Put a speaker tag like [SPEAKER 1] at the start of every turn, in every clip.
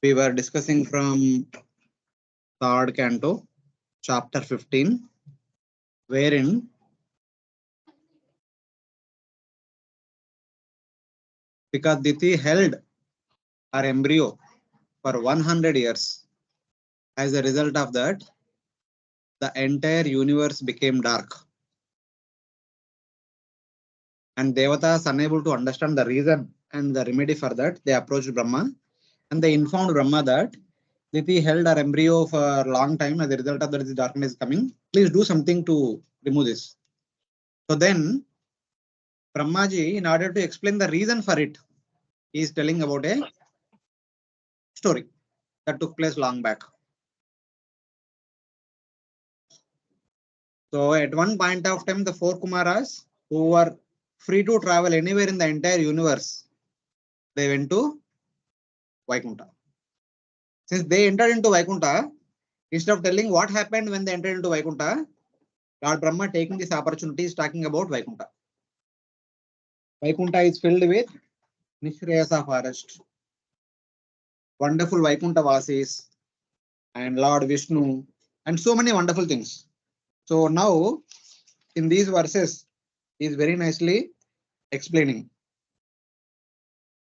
[SPEAKER 1] We were discussing from third canto, chapter 15, wherein because Diti held her embryo for 100 years. As a result of that, the entire universe became dark. And devatas, unable to understand the reason and the remedy for that, they approached Brahma and they informed Brahma that Diti held her embryo for a long time. As a result of that, the darkness is coming. Please do something to remove this. So then, Brahmaji, in order to explain the reason for it, he is telling about a story that took place long back. So at one point of time, the four Kumaras who were free to travel anywhere in the entire universe, they went to Vaikuntha. Since they entered into Vaikuntha, instead of telling what happened when they entered into Vaikuntha, Lord Brahma taking this opportunity is talking about Vaikuntha. Vaikuntha is filled with Nishreyasa forest, wonderful Vaikuntha Vasis, and Lord Vishnu, and so many wonderful things. So now, in these verses, he is very nicely explaining.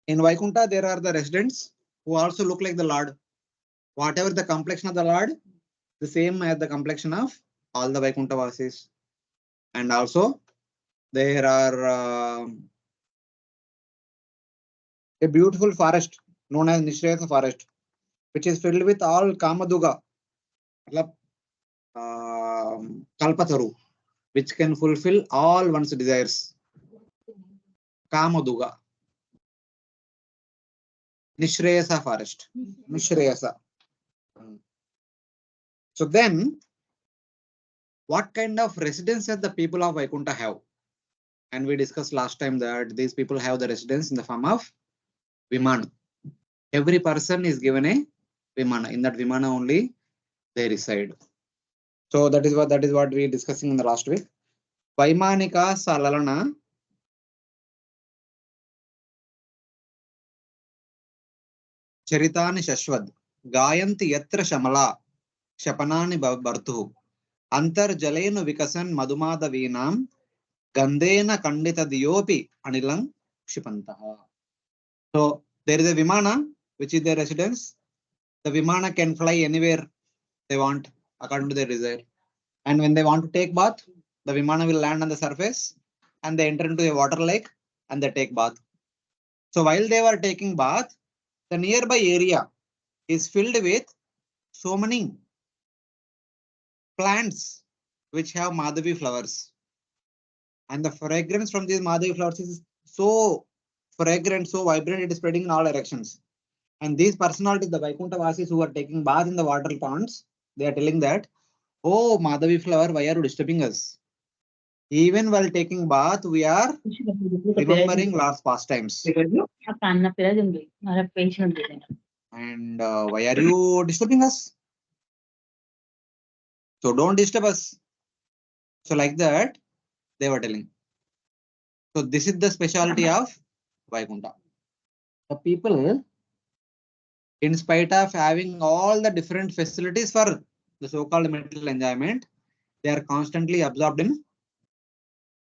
[SPEAKER 1] In Vaikuntha, there are the residents who also look like the Lord. Whatever the complexion of the Lord, the same as the complexion of all the Vaikuntha Vasis. And also, there are a beautiful forest known as Nishreyasa forest, which is filled with all Kamaduga, Kalpataru, which can fulfill all one's desires. Kamaduga. Nishreyasa forest. Nishreyasa. So then, what kind of residences the people of Vaikuntha have? And we discussed last time that these people have the residence in the form of Vimana. Every person is given a Vimana. In that Vimana only they reside. So that is what we discussing in the last week. Vaimanika Salalana Charitani Shashwad Gayanti Yatra Shamala Shapanani Bartu Antar Jalenu Vikasan Madumada Vinam Gandena Kandita Diopi Anilang Shipantaha. So there is a Vimana which is their residence. The Vimana can fly anywhere they want according to their desire. And when they want to take bath, the Vimana will land on the surface and they enter into a water lake and they take bath. So while they were taking bath, the nearby area is filled with so many plants which have Madhavi flowers. And the fragrance from these Madhavi flowers is so fragrant, so vibrant, it is spreading in all directions. And these personalities, the Vaikuntha Vasis who are taking bath in the water ponds, they are telling that, oh, Madhavi flower, why are you disturbing us? Even while taking bath, we are remembering Lord's pastimes. And why are you disturbing us? So don't disturb us. So like that, they were telling. So this is the specialty of Vaikuntha. The people, in spite of having all the different facilities for the so-called material enjoyment, they are constantly absorbed in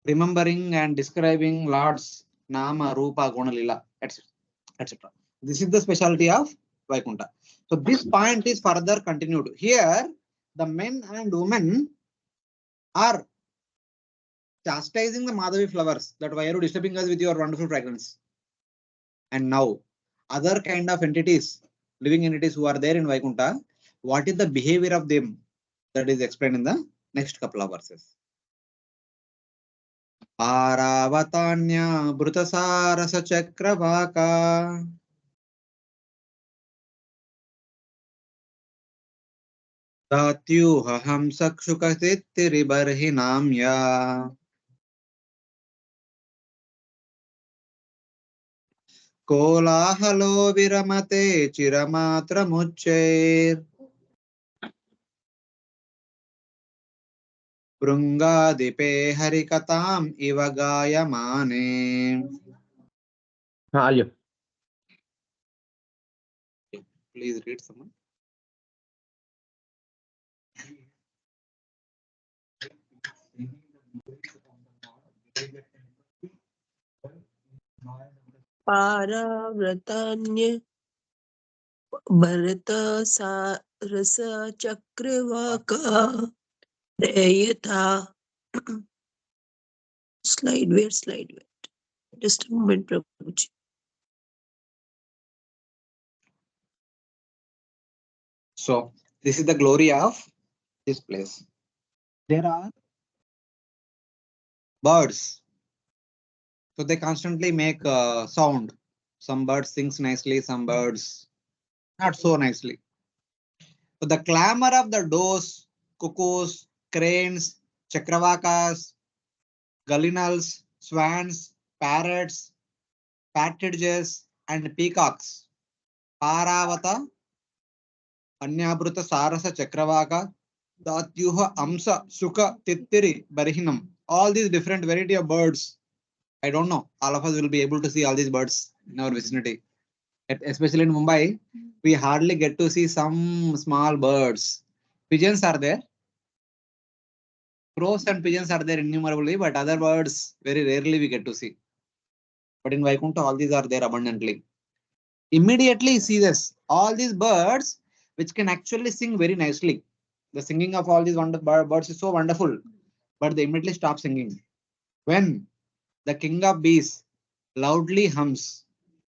[SPEAKER 1] remembering and describing Lord's Nama, Rupa, Guna, Lila, etc. etc. This is the specialty of Vaikuntha. So this point is further continued. Here, the men and women are chastising the Madhavi flowers that why are you disturbing us with your wonderful fragrance? And now, other kind of entities, living entities who are there in Vaikuntha, what is the behavior of them? That is explained in the next couple of verses. Aravatanya Brutasarasa Chakravaka Datyuham Sakshukasitiribarhinamya Kolahalo Viramate Chiramatra Mucher Brungadipe Harikatam Ivagayamane. Please read someone.
[SPEAKER 2] पाराव्रतान्य Bharat सारस चक्रवाका यथा slide wait just a moment Prabhuji.
[SPEAKER 1] So this is the glory of this place. There are birds. So they constantly make sound. Some birds sings nicely, some birds not so nicely. So the clamor of the does, cuckoos, cranes, chakravakas, gallinals, swans, parrots, partridges, and peacocks. Paravata, Anyabruta Sarasa Chakravaka, Datyuha Amsa, Sukha, Tittiri, Barihinam. All these different variety of birds. I don't know. All of us will be able to see all these birds in our vicinity. Especially in Mumbai, we hardly get to see some small birds. Pigeons are there. Crows and pigeons are there innumerably, but other birds very rarely we get to see. But in Vaikuntha, all these are there abundantly. Immediately see this. All these birds which can actually sing very nicely. The singing of all these birds is so wonderful, but they immediately stop singing. When the king of bees loudly hums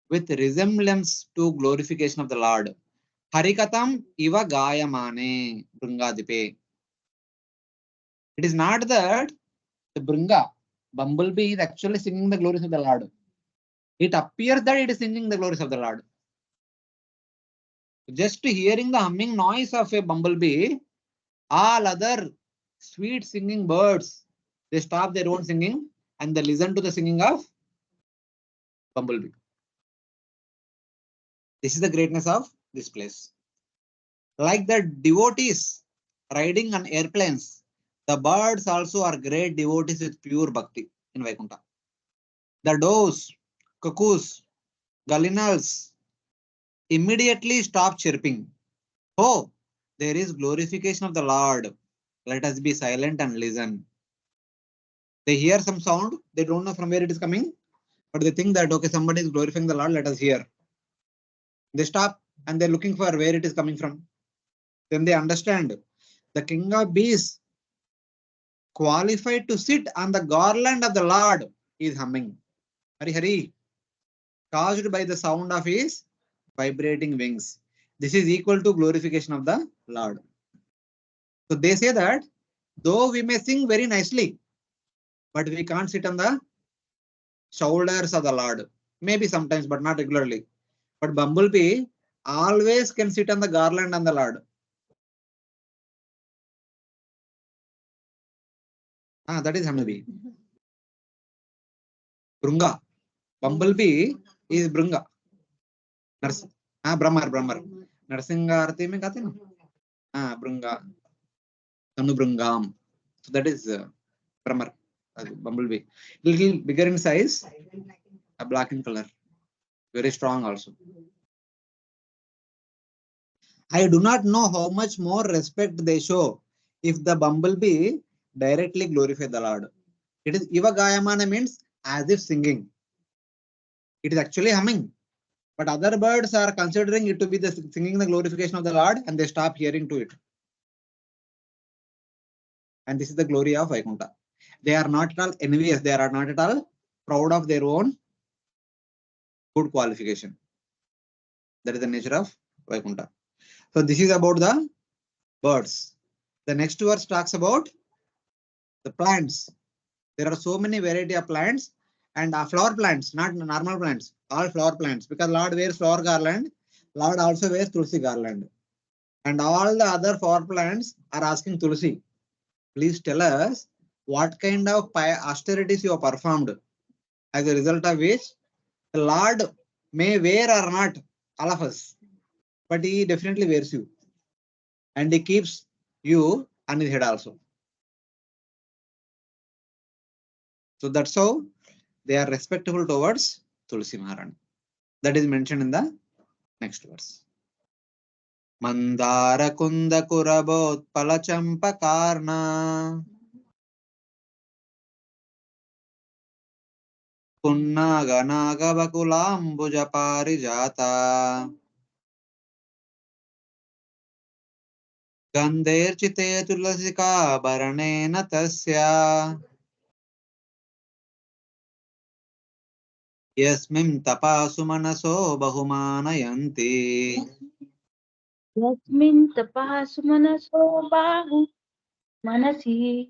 [SPEAKER 1] with resemblance to glorification of the Lord. Harikatam iva gayamane Brungadipe. It is not that the Brunga, bumblebee, is actually singing the glories of the Lord. It appears that it is singing the glories of the Lord. Just hearing the humming noise of a bumblebee, all other sweet singing birds, they stop their own singing and they listen to the singing of bumblebee. This is the greatness of this place. Like the devotees riding on airplanes, the birds also are great devotees with pure bhakti in Vaikuntha. The doves, cuckoos, gallinals immediately stop chirping. Oh, there is glorification of the Lord. Let us be silent and listen. They hear some sound, they don't know from where it is coming, but they think that, okay, somebody is glorifying the Lord, let us hear. They stop and they're looking for where it is coming from. Then they understand the king of bees qualified to sit on the garland of the Lord is humming. Hari Hari, caused by the sound of his vibrating wings. This is equal to glorification of the Lord. So they say that though we may sing very nicely, but we can't sit on the shoulders of the Lord. Maybe sometimes, but not regularly. But bumblebee always can sit on the garland on the Lord. That is honeybee. Brunga. Bumblebee is Brunga. Brahmar. Narsinga Arti mein gaate na? Brunga. Anu Brungam. So that is Brahmar. Bumblebee. Little bigger in size, black in color. Very strong also. I do not know how much more respect they show if the bumblebee directly glorify the Lord. It is Iva Gayamana means as if singing. It is actually humming. But other birds are considering it to be the singing the glorification of the Lord and they stop hearing to it. And this is the glory of Vaikuntha. They are not at all envious. They are not at all proud of their own good qualification. That is the nature of Vaikuntha. So this is about the birds. The next verse talks about the plants. There are so many variety of plants and flower plants, not normal plants, all flower plants. Because Lord wears flower garland, Lord also wears Tulsi garland. And all the other flower plants are asking Tulsi, please tell us what kind of austerities you have performed, as a result of which the Lord may wear or not all of us, but he definitely wears you. And he keeps you on his head also. So that's how they are respectful towards Tulsi Maharani. That is mentioned in the next verse. Mandara kunda kurabot palachampakarna. Punnaga naga bakulambuja parijata. Ganderchite tulasika baranena tasya. Yasmim tapasu manaso bahumanayanti.
[SPEAKER 3] Yasmin tapah sumanaso bahu manasi.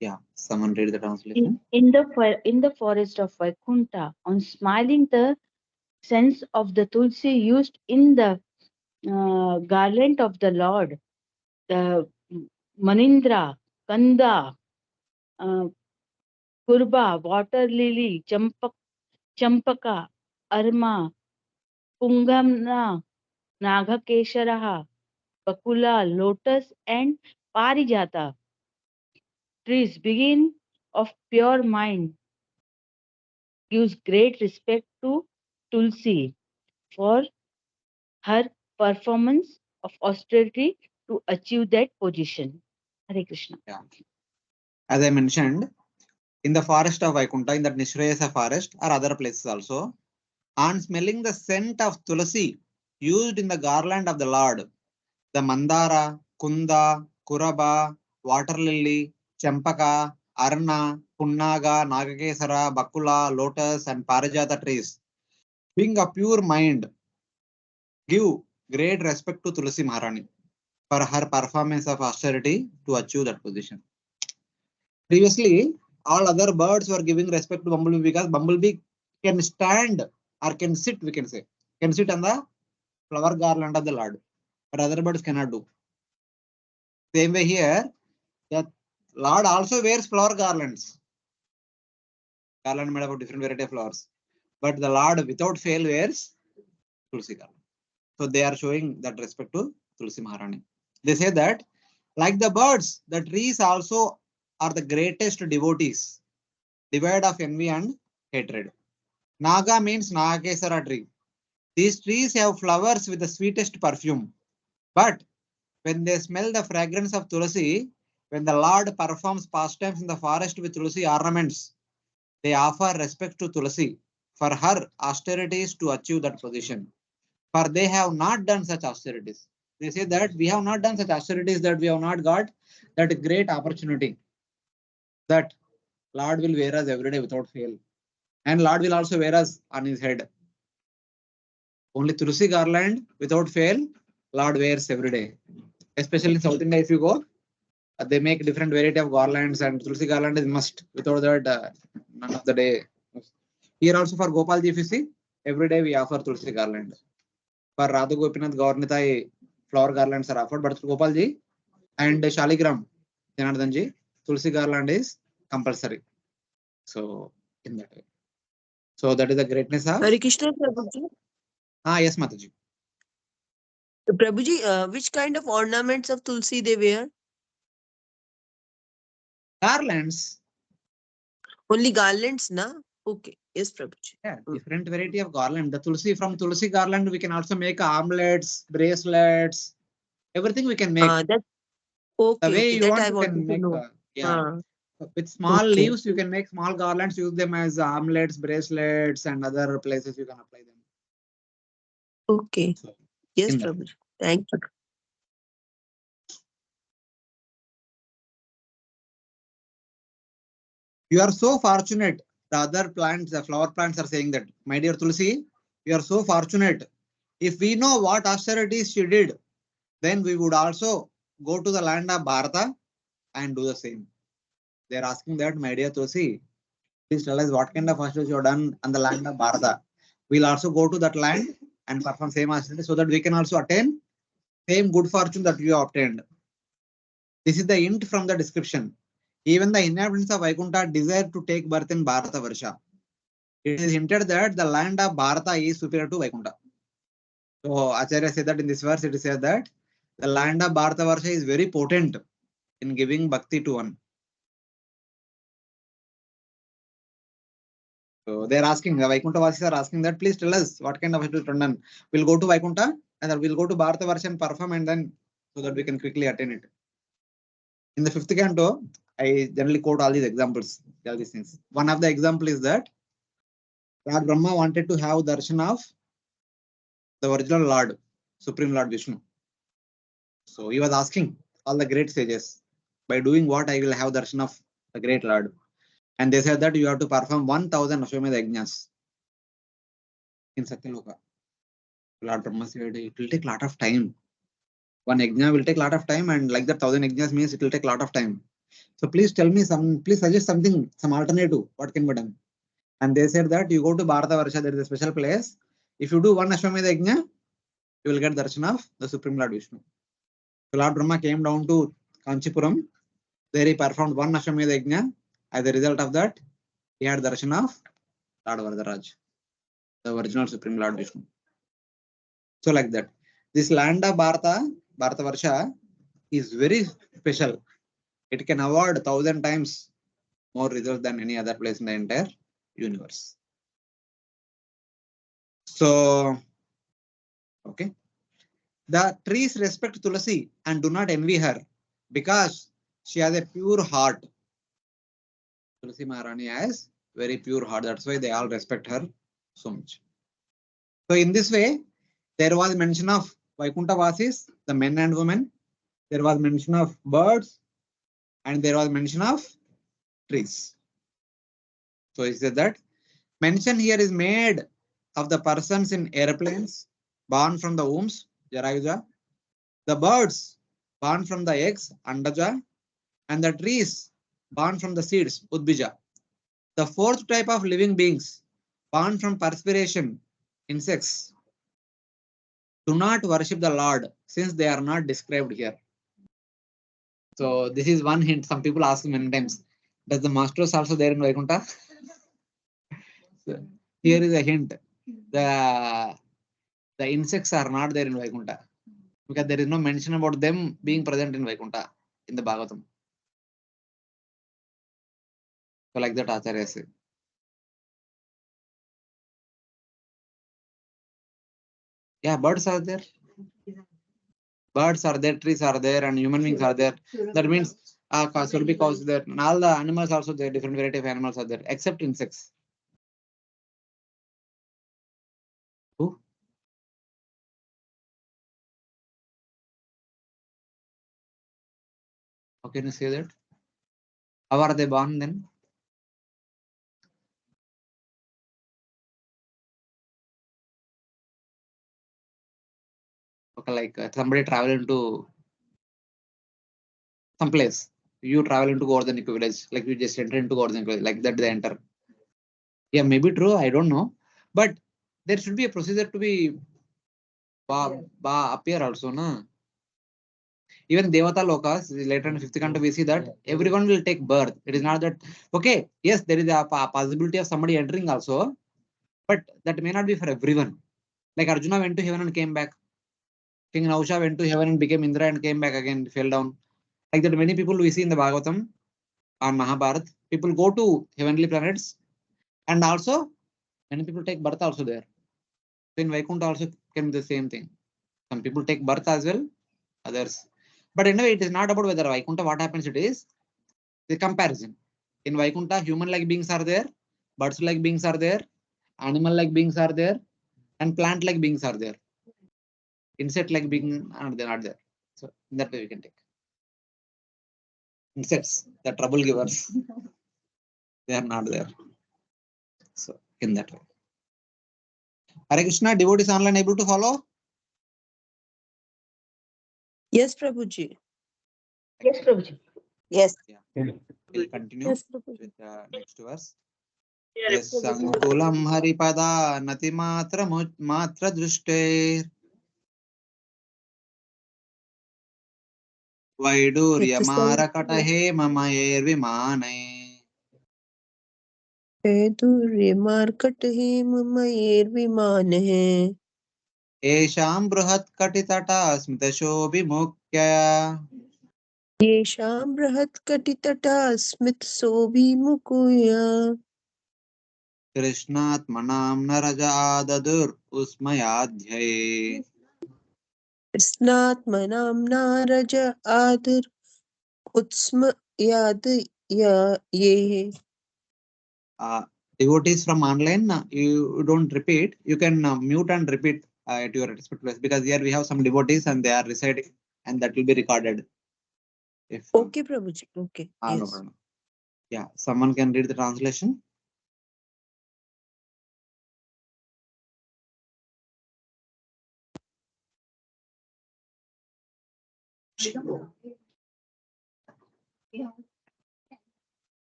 [SPEAKER 1] Yeah, someone read the translation.
[SPEAKER 3] In the forest of Vaikuntha, on smiling the sense of the tulsi used in the garland of the Lord, the Manindra, Kanda, uh, Kurba, water lily, Champaka, Arma, Pungamna, Nagakesharaha, Bakula, lotus, and Parijata trees begin of pure mind gives great respect to Tulsi for her performance of austerity to achieve that position. Hare Krishna.
[SPEAKER 1] Yeah. As I mentioned, in the forest of Vaikuntha, in that Nishreyasa forest or other places also, on smelling the scent of Tulasi used in the garland of the Lord, the Mandara, Kunda, Kuraba, water lily, Champaka, Arna, Punnaga, Nagakesara, Bakula, lotus, and Parijata trees, being a pure mind, give great respect to Tulasi Maharani for her performance of austerity to achieve that position. Previously, all other birds were giving respect to bumblebee because bumblebee can stand or can sit, we can say, can sit on the flower garland of the Lord, but other birds cannot do. Same way here, the Lord also wears flower garlands, garland made up of different variety of flowers, but the Lord without fail wears Tulsi garland. So they are showing that respect to Tulsi Maharani. They say that, like the birds, the trees also are the greatest devotees, devoid of envy and hatred. Naga means Nagakesara tree. These trees have flowers with the sweetest perfume. But when they smell the fragrance of Tulasi, when the Lord performs pastimes in the forest with Tulasi ornaments, they offer respect to Tulasi for her austerities to achieve that position. For they have not done such austerities. They say that we have not done such austerities, that we have not got that great opportunity that Lord will wear us every day without fail. And Lord will also wear us on his head. Only Tulsi garland without fail, Lord wears every day. Especially in South India, if you go, they make different variety of garlands, and Tulsi garland is must. Without that, none of the day. Here also for Gopalji, if you see, every day we offer Tulsi garland. For Radha Gopinath Gaurnitai, flower garlands are offered, but Gopalji and Shaligram, Janardhanji, Tulsi garland is compulsory. So in that way. So that is the greatness of.
[SPEAKER 2] Hare Krishna, Prabhuji.
[SPEAKER 1] Yes, Mataji.
[SPEAKER 2] Prabhuji, which kind of ornaments of Tulsi they wear?
[SPEAKER 1] Garlands.
[SPEAKER 2] Only garlands, na? Okay. Yes, Prabhuji.
[SPEAKER 1] Yeah, different variety of garland. The Tulsi, from Tulsi garland, we can also make armlets, bracelets, everything we can make.
[SPEAKER 2] That
[SPEAKER 1] The
[SPEAKER 2] okay,
[SPEAKER 1] way
[SPEAKER 2] okay.
[SPEAKER 1] you
[SPEAKER 2] That
[SPEAKER 1] want,
[SPEAKER 2] I
[SPEAKER 1] you can
[SPEAKER 2] wanted to
[SPEAKER 1] make.
[SPEAKER 2] know.
[SPEAKER 1] Yeah,
[SPEAKER 2] Uh,
[SPEAKER 1] with small
[SPEAKER 2] okay.
[SPEAKER 1] leaves, you can make small garlands, use them as armlets, bracelets, and other places you can apply them.
[SPEAKER 2] Okay.
[SPEAKER 1] So,
[SPEAKER 2] Yes,
[SPEAKER 1] in that.
[SPEAKER 2] Prabhuji. Thank you.
[SPEAKER 1] You are so fortunate. The other plants, the flower plants are saying that, my dear Tulsi, you are so fortunate. If we know what austerities she did, then we would also go to the land of Bharata and do the same. They are asking that, my dear Tulsi, please tell us what kind of austerities you have done on the land of Bharata. We'll also go to that land and perform same austerities so that we can also attain same good fortune that you have obtained. This is the hint from the description. Even the inhabitants of Vaikuntha desire to take birth in Bharata Varsha. It is hinted that the land of Bharata is superior to Vaikuntha. So Acharya said that in this verse, it is said that the land of Bharata Varsha is very potent in giving bhakti to one. So they are asking, the Vaikuntha Vasis are asking that, please tell us what kind of it is done. We'll go to Vaikuntha and then we'll go to Bharata Varsha and perform, and then so that we can quickly attain it. In the fifth canto, I generally quote all these examples, all these things. One of the example is that Lord Brahma wanted to have darshan of the original Lord, Supreme Lord Vishnu. So he was asking all the great sages, by doing what I will have darshan of the great Lord. And they said that you have to perform 1000 Ashwamedha yajnas in Satyaloka. Lord Brahma said it will take a lot of time. One yajna will take a lot of time, and like that 1000 yajnas means it will take a lot of time. So please tell me please suggest something, some alternative, what can be done. And they said that you go to Bharata Varsha, there is a special place. If you do one Ashwamedha yajna, you will get darshan of the Supreme Lord Vishnu. So Lord Brahma came down to Kanchipuram. There he performed one Ashwamedha yajna. As a result of that, he had darshan of Lord Varadaraj, the original Supreme Lord Vishnu. So like that, this land of Bharata Varsha is very special. It can award 1000 times more results than any other place in the entire universe. So, okay. The trees respect Tulasi and do not envy her because she has a pure heart. Tulasi Maharani has very pure heart. That's why they all respect her so much. So in this way, there was mention of Vaikuntha Vasis, the men and women. There was mention of birds, and there was mention of trees. So he said that mention here is made of the persons in airplanes born from the wombs, Jarayuja, the birds born from the eggs, Andaja, and the trees born from the seeds, Udbija. The fourth type of living beings born from perspiration, insects, do not worship the Lord since they are not described here. So this is one hint. Some people ask many times, does the masters also there in Vaikuntha? So here is a hint. The insects are not there in Vaikuntha because there is no mention about them being present in Vaikuntha in the Bhagavatam. So like that Acharya says. Yeah, birds are there. Birds are there, trees are there, and human beings are there. That means Surabhi cows there, and all the animals also there, different variety of animals are there, except insects. Who? How can you say that? How are they born then? Okay, like somebody travel into some place. You travel into Gordanic village, like you just enter into Gordanic village, like that they enter. Yeah, maybe true. I don't know, but there should be a procedure to be appear also, na? Even Devata Lokas, later in fifth canto, we see that everyone will take birth. It is not that, okay, yes, there is a possibility of somebody entering also, but that may not be for everyone. Like Arjuna went to heaven and came back. King Nausha went to heaven and became Indra and came back again, fell down. Like that, many people we see in the Bhagavatam or Mahabharata, people go to heavenly planets, and also many people take birth also there. So in Vaikuntha also can be the same thing. Some people take birth as well, others. But anyway, it is not about whether Vaikuntha, what happens, it is the comparison. In Vaikuntha, human-like beings are there, birds-like beings are there, animal-like beings are there, and plant-like beings are there. Insect-like beings are there, not there. So in that way we can take. Insects, the trouble givers, they are not there. So in that way. Hare Krishna, devotees online able to follow?
[SPEAKER 2] Yes, Prabhuji.
[SPEAKER 3] Yes, Prabhuji.
[SPEAKER 2] Yes.
[SPEAKER 1] Yeah. We'll continue
[SPEAKER 2] Yes, Prabhuji.
[SPEAKER 1] with the next verse. Sankulam Haripada Nati Matra Drushte Vaidurya Marakatahe Mamayer Vimane
[SPEAKER 2] Markatahe Mamayervimaneh
[SPEAKER 1] Esham Bruhat Katitata Smitashobi
[SPEAKER 2] Yesham Brahat Katitata Smith Sobi Mukuya
[SPEAKER 1] Krishnatmanam Naraja Adadur Usmayadhyay.
[SPEAKER 2] Snatmanam raja adir utsma yad ye.
[SPEAKER 1] Devotees from online, you don't repeat. You can mute and repeat at your respective place, because here we have some devotees and they are reciting, and that will be recorded. If
[SPEAKER 2] Okay, Prabhuji. Okay.
[SPEAKER 1] no
[SPEAKER 2] Yes.
[SPEAKER 1] problem. Yeah, someone can read the translation.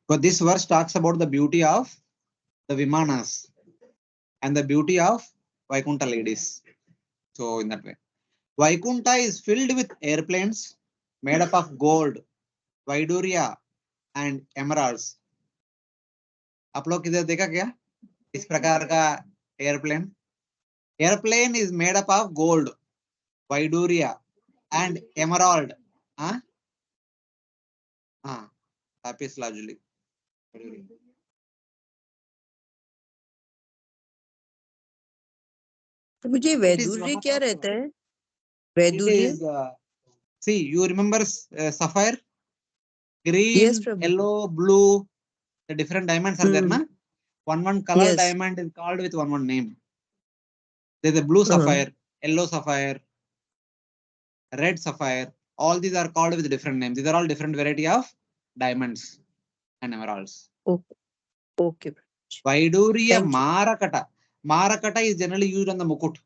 [SPEAKER 1] But this verse talks about the beauty of the Vimanas and the beauty of Vaikuntha ladies. So in that way, Vaikuntha is filled with airplanes made up of gold, Vaiduria and emeralds. आप लोग किधर देखा क्या इस प्रकार का airplane? Airplane is made up of gold, Vaiduria and emerald. Huh? Lapis lazuli.
[SPEAKER 2] Prabhuji
[SPEAKER 1] It is one
[SPEAKER 2] Vaidurya
[SPEAKER 1] of
[SPEAKER 2] क्या
[SPEAKER 1] the,
[SPEAKER 2] रहता है?
[SPEAKER 1] it
[SPEAKER 2] Vaidurya?
[SPEAKER 1] is see, you remember sapphire,
[SPEAKER 2] Yes,
[SPEAKER 1] green,
[SPEAKER 2] Prabhu.
[SPEAKER 1] yellow, blue, the different diamonds are there, na? One color
[SPEAKER 2] Yes.
[SPEAKER 1] diamond is called with one name. There's a blue sapphire, yellow sapphire, red sapphire. All these are called with different names. These are all different variety of diamonds and emeralds.
[SPEAKER 2] Okay. Okay.
[SPEAKER 1] Vaiduria
[SPEAKER 2] Thank you.
[SPEAKER 1] Marakata. Marakata is generally used on the mukut.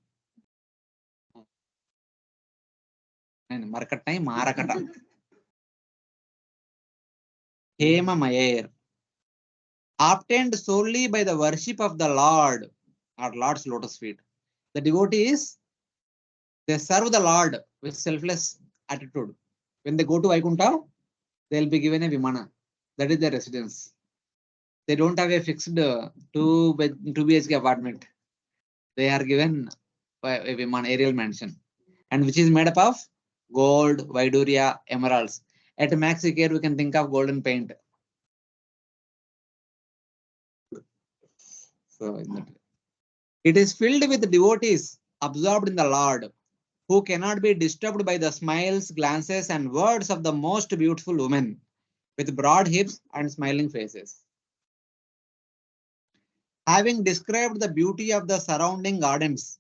[SPEAKER 1] And Marakata, Marakata. Hema Mayer. Obtained solely by the worship of the Lord, or Lord's lotus feet. The devotees, they serve the Lord with selfless attitude. When they go to Vaikuntha, they'll be given a Vimana. That is their residence. They don't have a fixed 2 BHK apartment. They are given a Vimana aerial mansion, and which is made up of gold, Vaiduria, emeralds. At maxi care, we can think of golden paint. So in that way. It is filled with devotees absorbed in the Lord, who cannot be disturbed by the smiles, glances, and words of the most beautiful women with broad hips and smiling faces. Having described the beauty of the surrounding gardens,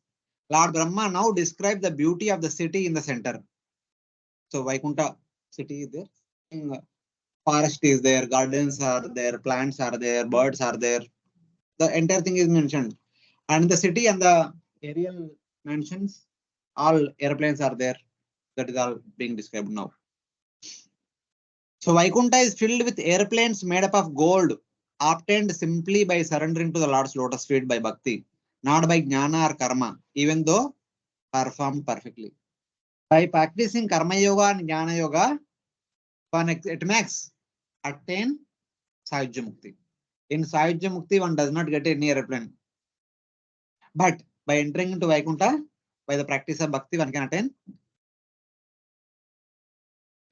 [SPEAKER 1] Lord Brahma now describes the beauty of the city in the center. So Vaikuntha city is there. Forest is there, gardens are there, plants are there, birds are there. The entire thing is mentioned. And the city and the aerial mansions, all airplanes are there. That is all being described now. So Vaikuntha is filled with airplanes made up of gold, obtained simply by surrendering to the Lord's lotus feet by bhakti, not by jnana or karma, even though performed perfectly. By practicing karma yoga and jnana yoga, one at max attain Sayujya Mukti. In Sayujya Mukti, one does not get any airplane. But by entering into Vaikuntha, by the practice of bhakti, one can attain.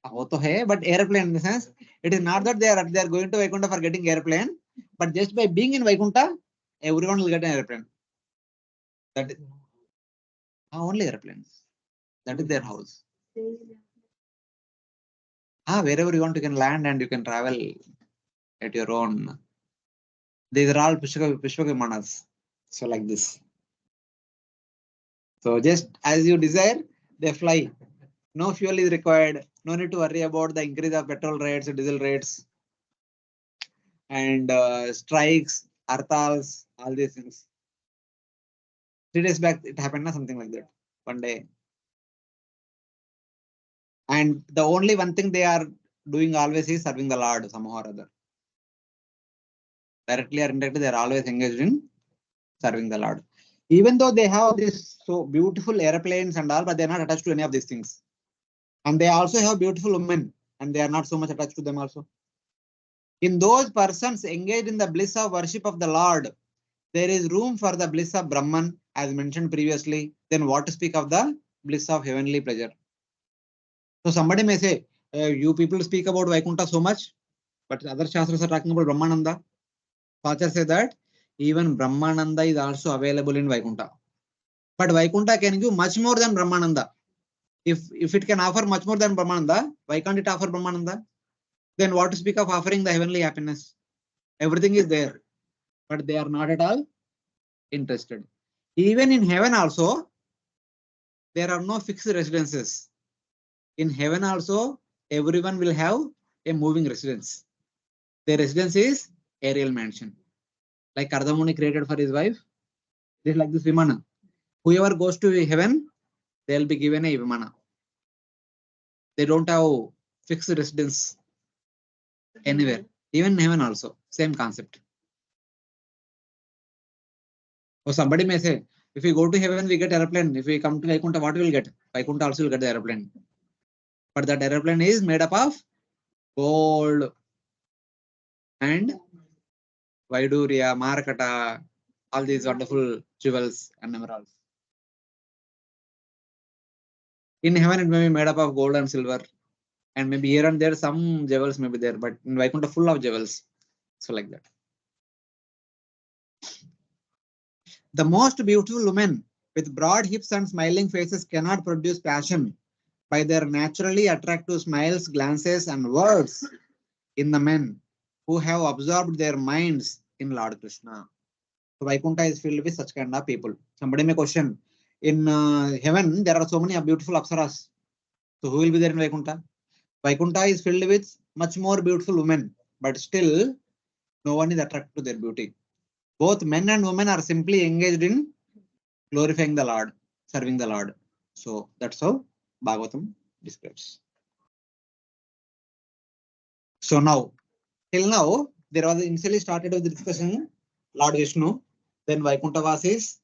[SPEAKER 1] But airplane in the sense, it is not that they are going to Vaikuntha for getting airplane, but just by being in Vaikuntha, everyone will get an airplane. That is only airplanes. That is their house. Wherever you want, you can land and you can travel at your own. These are all Pushpaka Vimanas. So like this. So just as you desire, they fly. No fuel is required. No need to worry about the increase of petrol rates, diesel rates, and strikes, hartals, all these things. 3 days back, it happened, something like that. One day. And the only one thing they are doing always is serving the Lord somehow or other. Directly or indirectly, they are always engaged in serving the Lord. Even though they have this so beautiful airplanes and all, but they are not attached to any of these things. And they also have beautiful women, and they are not so much attached to them also. In those persons engaged in the bliss of worship of the Lord, there is room for the bliss of Brahman, as mentioned previously. Then what to speak of the bliss of heavenly pleasure? So somebody may say, you people speak about Vaikuntha so much, but other Shastras are talking about Brahmananda. Father say that even Brahmananda is also available in Vaikuntha. But Vaikuntha can give much more than Brahmananda. If it can offer much more than Brahmananda, why can't it offer Brahmananda? Then what to speak of offering the heavenly happiness? Everything is there, but they are not at all interested. Even in heaven also, there are no fixed residences. In heaven also, everyone will have a moving residence. Their residence is a real mansion. Like Kardamuni created for his wife, it is like this Vimana. Whoever goes to heaven, they'll be given a Vimana. They don't have fixed residence anywhere. Even in heaven also, same concept. Or somebody may say, if we go to heaven, we get airplane. If we come to Vaikuntha, what we will get? Vaikuntha also will get the airplane. But that airplane is made up of gold and Vaiduria, Marakata, all these wonderful jewels and emeralds. In heaven, it may be made up of gold and silver, and maybe here and there some jewels may be there, but in Vaikuntha full of jewels. So like that. The most beautiful women with broad hips and smiling faces cannot produce passion by their naturally attractive smiles, glances, and words in the men who have absorbed their minds in Lord Krishna. So Vaikuntha is filled with such kind of people. Somebody may question, in heaven there are so many beautiful apsaras. So who will be there in Vaikuntha? Vaikuntha is filled with much more beautiful women, but still no one is attracted to their beauty. Both men and women are simply engaged in glorifying the Lord, serving the Lord. So that's how Bhagavatam describes. So now, till now, there was initially started with the discussion Lord Vishnu, then Vaikuntha Vasis,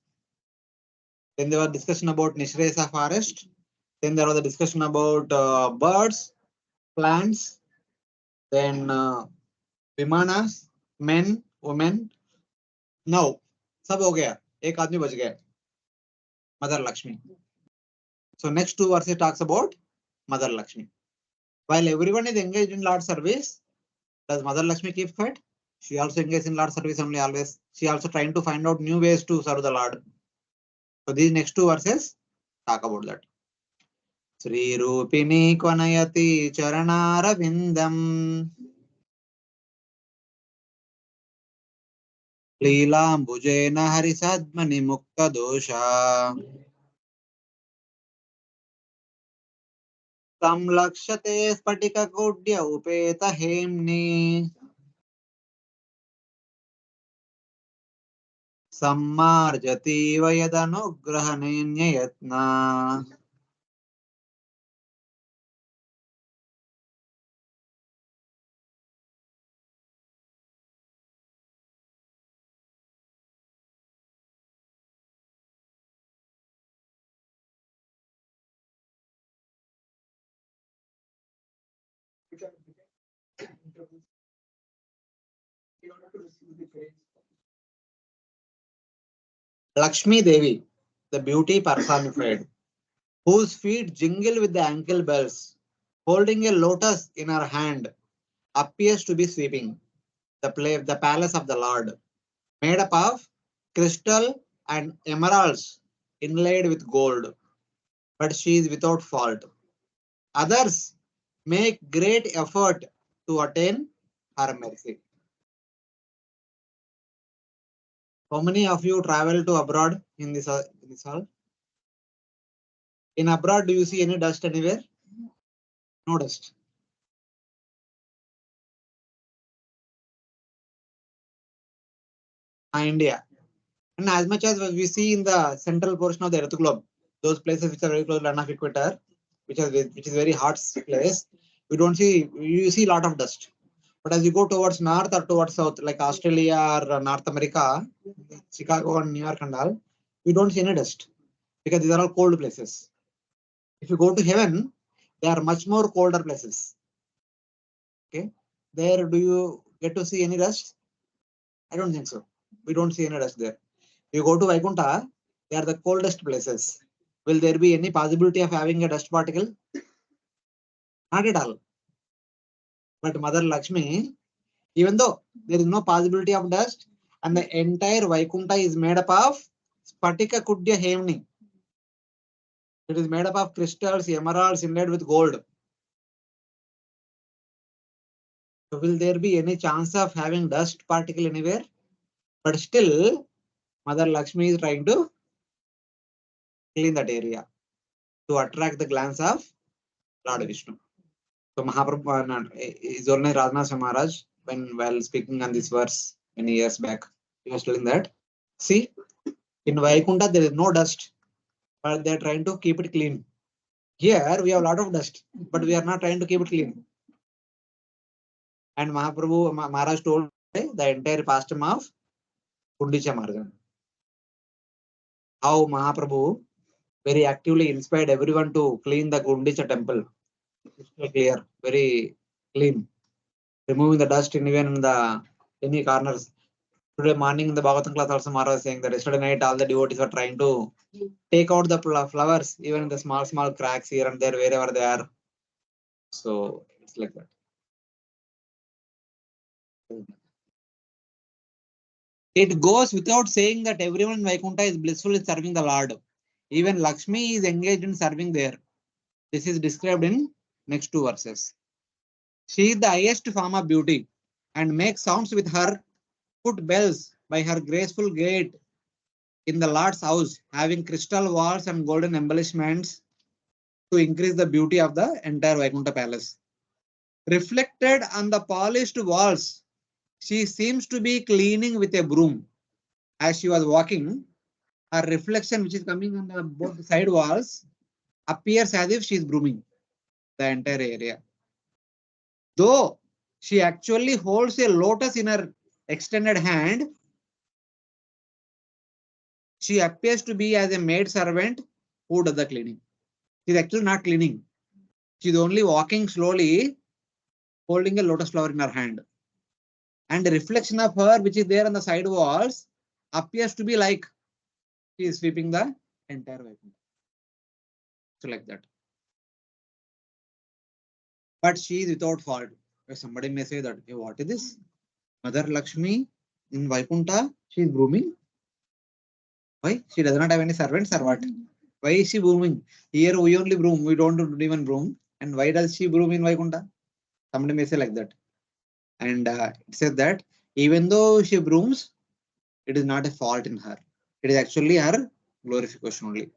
[SPEAKER 1] then there was discussion about Nishresa forest, then there was a discussion about birds, plants, then Vimanas, men, women. Now, सब हो गया, एक आदमी बच गया, Mother Lakshmi. So next two verses talks about Mother Lakshmi. While everyone is engaged in Lord service, does Mother Lakshmi keep quiet? She also engages in Lord service only always. She also trying to find out new ways to serve the Lord. So these next two verses talk about that. Sri Rupini Kvanayati Charanara Vindam Leelambujena Harisadmani Mukta Dosha Samlakshate Spatika Kodya Upeta Hemni Sammarjati Vayadanugrahanenya. Lakshmi Devi, the beauty personified, whose feet jingle with the ankle bells, holding a lotus in her hand, appears to be sweeping the palace of the Lord, made up of crystal and emeralds inlaid with gold, but she is without fault. Others make great effort to attain her mercy. How many of you travel to abroad in this hall? In abroad, do you see any dust anywhere? No dust. India. And as much as we see in the central portion of the Earth globe, those places which are very close to land of equator, which is very hot place, you see a lot of dust. But as you go towards north or towards south, like Australia or North America, Chicago and New York and all, we don't see any dust because these are all cold places. If you go to heaven, they are much more colder places. Okay, there do you get to see any dust? I don't think so. We don't see any dust there. You go to Vaikuntha, they are the coldest places. Will there be any possibility of having a dust particle? Not at all. But Mother Lakshmi, even though there is no possibility of dust, and the entire Vaikuntha is made up of Spatika Kudya Hemni. It is made up of crystals, emeralds inlaid with gold. So will there be any chance of having dust particle anywhere? But still, Mother Lakshmi is trying to clean that area to attract the glance of Lord Vishnu. So Mahaprabhu, His Holiness Radhanath Maharaj, while speaking on this verse many years back, he was telling that, see, in Vaikuntha there is no dust, but they are trying to keep it clean. Here we have a lot of dust, but we are not trying to keep it clean. And Maharaj told the entire pastime of Kundicha Marjan. How Mahaprabhu very actively inspired everyone to clean the Gundicha temple. Crystal clear, very clean, removing the dust even in the any corners. Today morning in the Bhagavatam class also Maharaj saying that yesterday night all the devotees were trying to take out the flowers, even in the small cracks here and there, wherever they are. So it's like that. It goes without saying that everyone in Vaikuntha is blissful in serving the Lord. Even Lakshmi is engaged in serving there. This is described in next two verses. She is the highest form of beauty and makes sounds with her foot bells by her graceful gait in the Lord's house, having crystal walls and golden embellishments to increase the beauty of the entire Vaikuntha palace. Reflected on the polished walls, she seems to be cleaning with a broom. As she was walking, her reflection, which is coming on the both side walls, appears as if she is brooming the entire area. Though she actually holds a lotus in her extended hand, she appears to be as a maid servant who does the cleaning. She is actually not cleaning. She is only walking slowly, holding a lotus flower in her hand. And the reflection of her, which is there on the side walls, appears to be like she is sweeping the entire Vaikuntha. So like that. But she is without fault. Somebody may say that, hey, what is this? Mother Lakshmi in Vaikuntha, she is brooming. Why? She does not have any servants or what? Why is she brooming? Here we only broom, we don't even broom. And why does she broom in Vaikuntha? Somebody may say like that. And it says that even though she brooms, it is not a fault in her. It is actually her glorification only.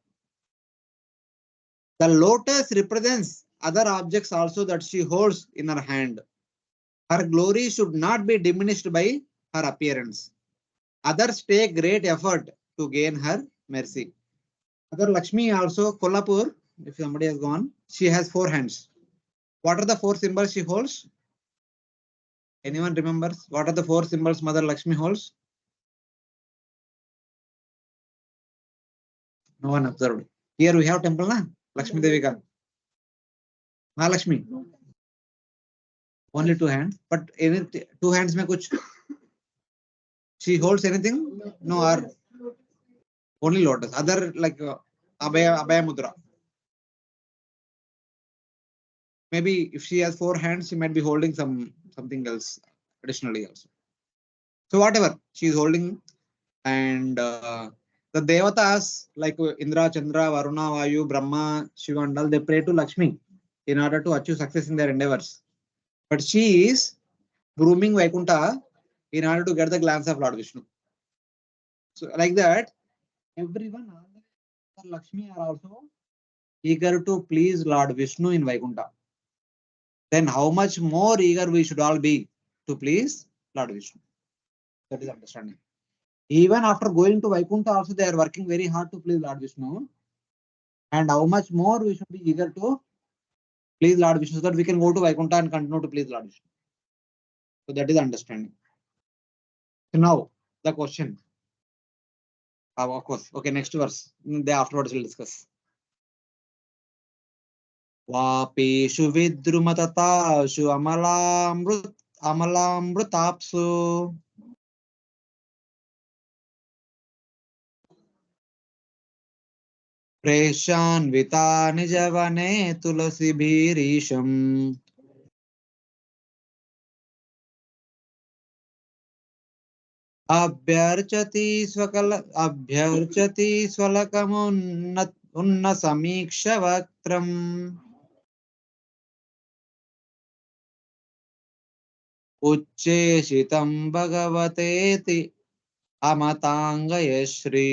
[SPEAKER 1] The lotus represents other objects also that she holds in her hand. Her glory should not be diminished by her appearance. Others take great effort to gain her mercy. Mother Lakshmi also, Kolhapur, if somebody has gone, she has 4 hands. What are the 4 symbols she holds? Anyone remembers? What are the 4 symbols Mother Lakshmi holds? No one observed. Here we have temple, na? Lakshmi Devika. Mahalakshmi. Only 2 hands. But any 2 hands mein kuch? She holds anything? No, or only lotus. Other like Abhaya Mudra. Maybe if she has 4 hands, she might be holding something else additionally also. So whatever she is holding, and the devatas like Indra, Chandra, Varuna, Vayu, Brahma, Shiva and all, they pray to Lakshmi in order to achieve success in their endeavors. But she is grooming Vaikuntha in order to get the glance of Lord Vishnu. So like that, everyone, Lakshmi are also eager to please Lord Vishnu in Vaikuntha. Then how much more eager we should all be to please Lord Vishnu. That is understanding. Even after going to Vaikuntha also, they are working very hard to please Lord Vishnu. And how much more we should be eager to please Lord Vishnu so that we can go to Vaikuntha and continue to please Lord Vishnu. So that is understanding. So now the question. Of course. Okay, next verse. Then afterwards we'll discuss. Vapeshu vidrumatashu amalamrutapsu. प्रेषान्विता निजवने तुलसीभिरीशम् अभ्यर्चति स्वलकमुन्न समीक्ष वक्त्रम् उच्चेशितं भगवतेति अमताङ्गयश्री.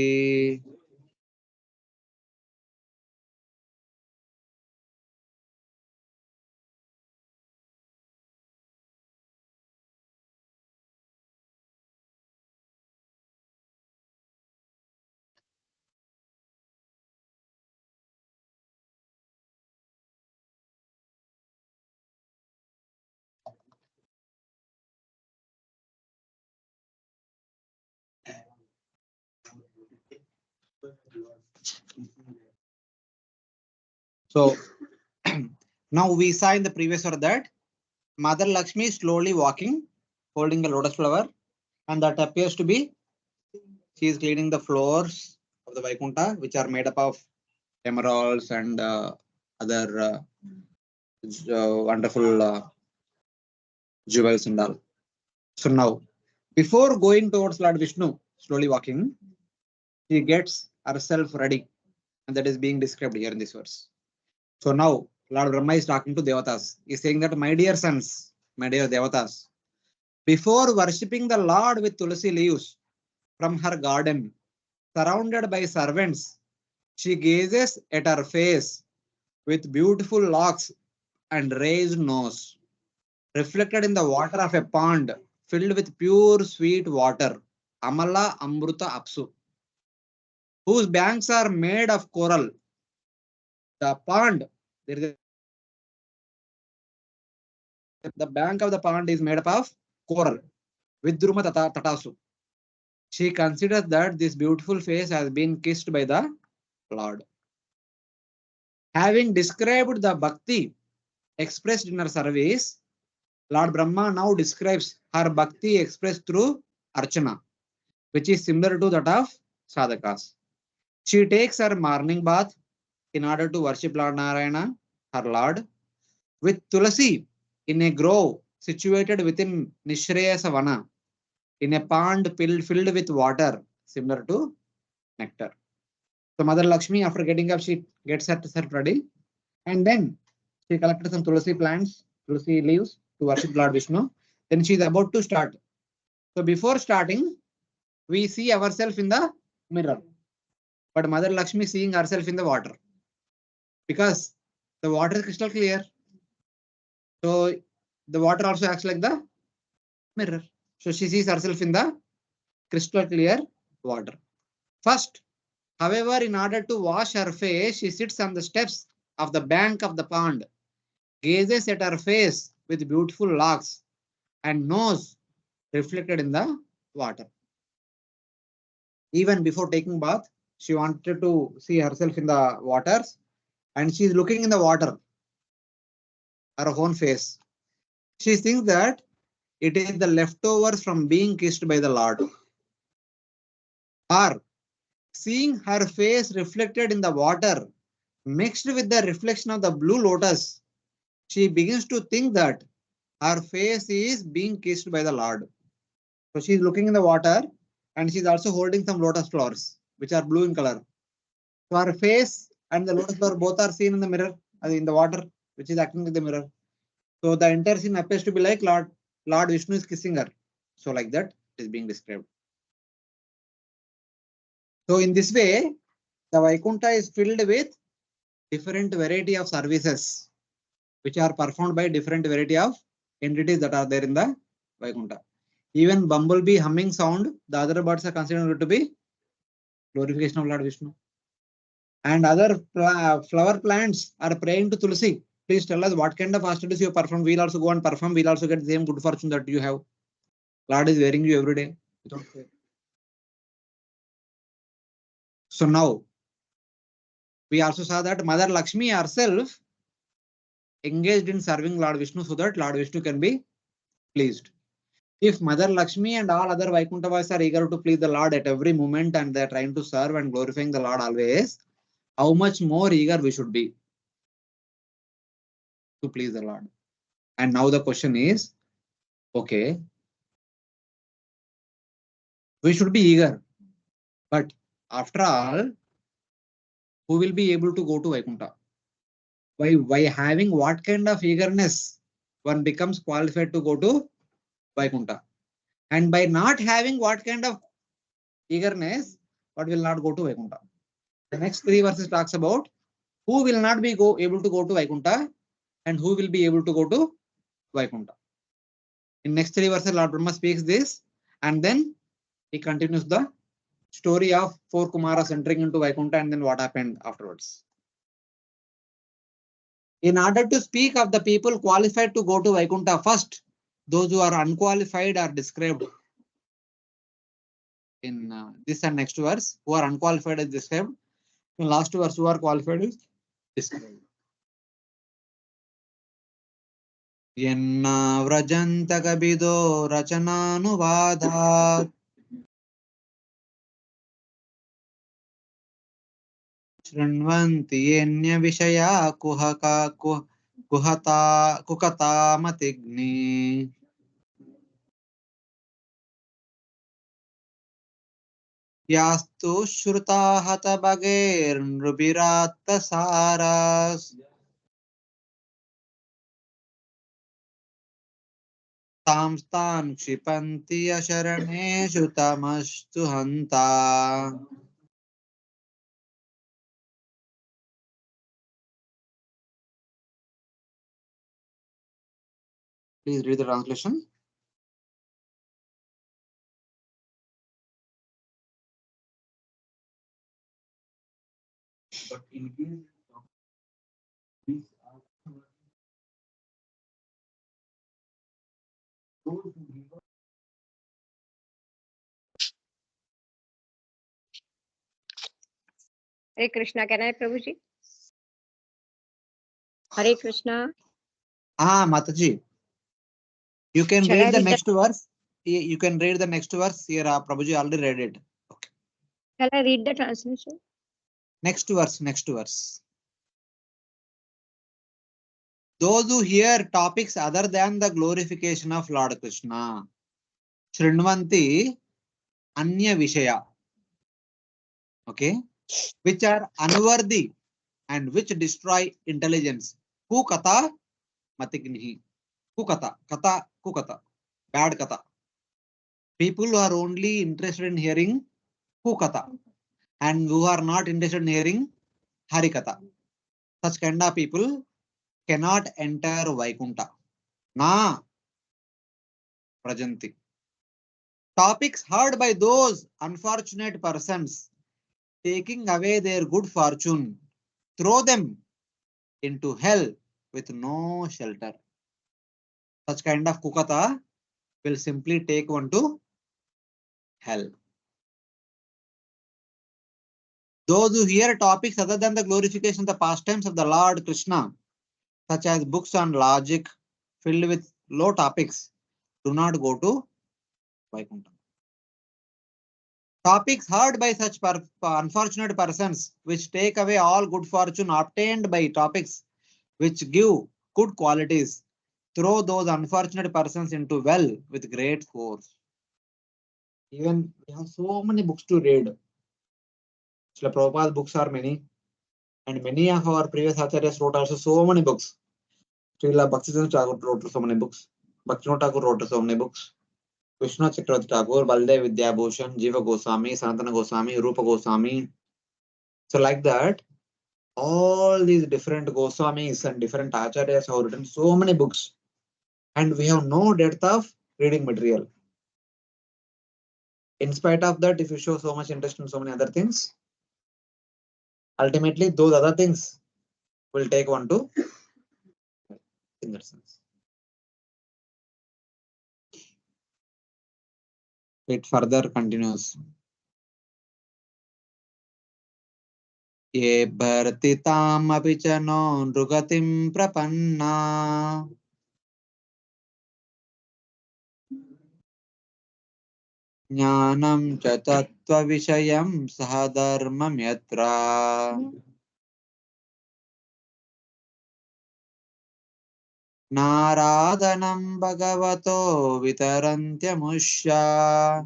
[SPEAKER 1] So now we saw in the previous verse that Mother Lakshmi is slowly walking, holding a lotus flower, and that appears to be she is cleaning the floors of the Vaikuntha, which are made up of emeralds and other wonderful jewels and all. So now, before going towards Lord Vishnu, slowly walking, she gets herself ready, and that is being described here in this verse. So now, Lord Brahma is talking to devatas. He is saying that, my dear sons, my dear devatas, before worshipping the Lord with tulsi leaves from her garden, surrounded by servants, she gazes at her face with beautiful locks and raised nose, reflected in the water of a pond filled with pure sweet water, Amala Amruta Apsu, whose banks are made of coral. The pond, the bank of the pond is made up of coral, Vidruma Tatasu. She considers that this beautiful face has been kissed by the Lord. Having described the bhakti expressed in her service, Lord Brahma now describes her bhakti expressed through Archana, which is similar to that of sadhakas. She takes her morning bath in order to worship Lord Narayana, her Lord, with Tulasi in a grove situated within Nishreyasa Vana, in a pond filled with water, similar to nectar. So Mother Lakshmi, after getting up, she gets herself ready, and then she collected some Tulasi plants, Tulasi leaves to worship Lord Vishnu. Then she is about to start. So before starting, we see ourselves in the mirror. But Mother Lakshmi seeing herself in the water, because the water is crystal clear. So the water also acts like the mirror. So she sees herself in the crystal clear water. First, however, in order to wash her face, she sits on the steps of the bank of the pond, gazes at her face with beautiful locks and nose reflected in the water. Even before taking bath, she wanted to see herself in the waters, and she is looking in the water, her own face. She thinks that it is the leftovers from being kissed by the Lord. Or seeing her face reflected in the water, mixed with the reflection of the blue lotus, she begins to think that her face is being kissed by the Lord. So she is looking in the water, and she is also holding some lotus flowers, which are blue in color. So her face and the lotus flower both are seen in the mirror, in the water, which is acting like the mirror. So the entire scene appears to be like Lord Vishnu is kissing her. So like that it is being described. So in this way, the Vaikuntha is filled with different variety of services, which are performed by different variety of entities that are there in the Vaikuntha. Even bumblebee humming sound, the other birds are considered to be glorification of Lord Vishnu. And other flower plants are praying to Tulsi. Please tell us what kind of austerities you perform. We'll also go and perform. We'll also get the same good fortune that you have. Lord is wearing you every day. So now, we also saw that Mother Lakshmi herself engaged in serving Lord Vishnu so that Lord Vishnu can be pleased. If Mother Lakshmi and all other Vaikunthavas are eager to please the Lord at every moment, and they are trying to serve and glorifying the Lord always, how much more eager we should be to please the Lord. And now the question is, okay, we should be eager, but after all, who will be able to go to Vaikuntha? By having what kind of eagerness one becomes qualified to go to Vaikuntha? And by not having what kind of eagerness, one will not go to Vaikuntha. The next three verses talks about who will not be able to go to Vaikuntha and who will be able to go to Vaikuntha. In next three verses, Lord Brahma speaks this, and then he continues the story of four Kumaras entering into Vaikuntha and then what happened afterwards. In order to speak of the people qualified to go to Vaikuntha, first, those who are unqualified are described in this and next verse. Who are unqualified is described. In last verse, who are qualified is described. Yenna vrajanta kabido rachananuvadhat शृण्वन्ति येन्य विषया कुहता मतिग्नि यास्तु श्रुता हतभगैर्नृभिरात्तसारास् तां क्षिपन्ति अशरणेषु तमस्तु हन्ता. Please read the translation. But in case of these are those who give up.
[SPEAKER 3] Hare Krishna. Can I, Prabhuji? Hare Krishna.
[SPEAKER 1] Mataji, you can
[SPEAKER 3] Shall I
[SPEAKER 1] read the
[SPEAKER 3] read
[SPEAKER 1] next verse. You can read the next verse here. Prabhuji already read it. Okay.
[SPEAKER 3] Shall I read the translation?
[SPEAKER 1] Next verse. Next verse. Those who hear topics other than the glorification of Lord Krishna, Shrinvanti Anya Vishaya, okay, which are unworthy and which destroy intelligence. Kukata Matignihi. Kukata, Kata, Kukata, bad Kata. People who are only interested in hearing Kukata and who are not interested in hearing Harikata. Such kind of people cannot enter Vaikuntha. Na Prajanti. Topics heard by those unfortunate persons taking away their good fortune, throw them into hell with no shelter. Such kind of kukata will simply take one to hell. Those who hear topics other than the glorification of the pastimes of the Lord Krishna, such as books on logic filled with low topics, do not go to Vaikuntha. Topics heard by such unfortunate persons, which take away all good fortune obtained by topics which give good qualities, throw those unfortunate persons into well with great force. Even we have so many books to read. Srila Prabhupada's books are many, and many of our previous acharyas wrote also so many books. Srila Bhaktivinoda Thakur wrote so many books. Bhaktivinoda Thakur wrote so many books. Vishnu Chakravarti Thakur, Baldev Vidyabhushan, Jiva Goswami, Sanatana Goswami, Rupa Goswami. So like that, all these different Goswamis and different acharyas have written so many books, and we have no depth of reading material. In spite of that, if you show so much interest in so many other things, ultimately those other things will take one to in that sense. It further continues. Ye bhartitam apichano nrugatim prapanna jnanam cha tattva vishayam sahadharmam yatra Naradhanam bhagavato vitarantyamuşya.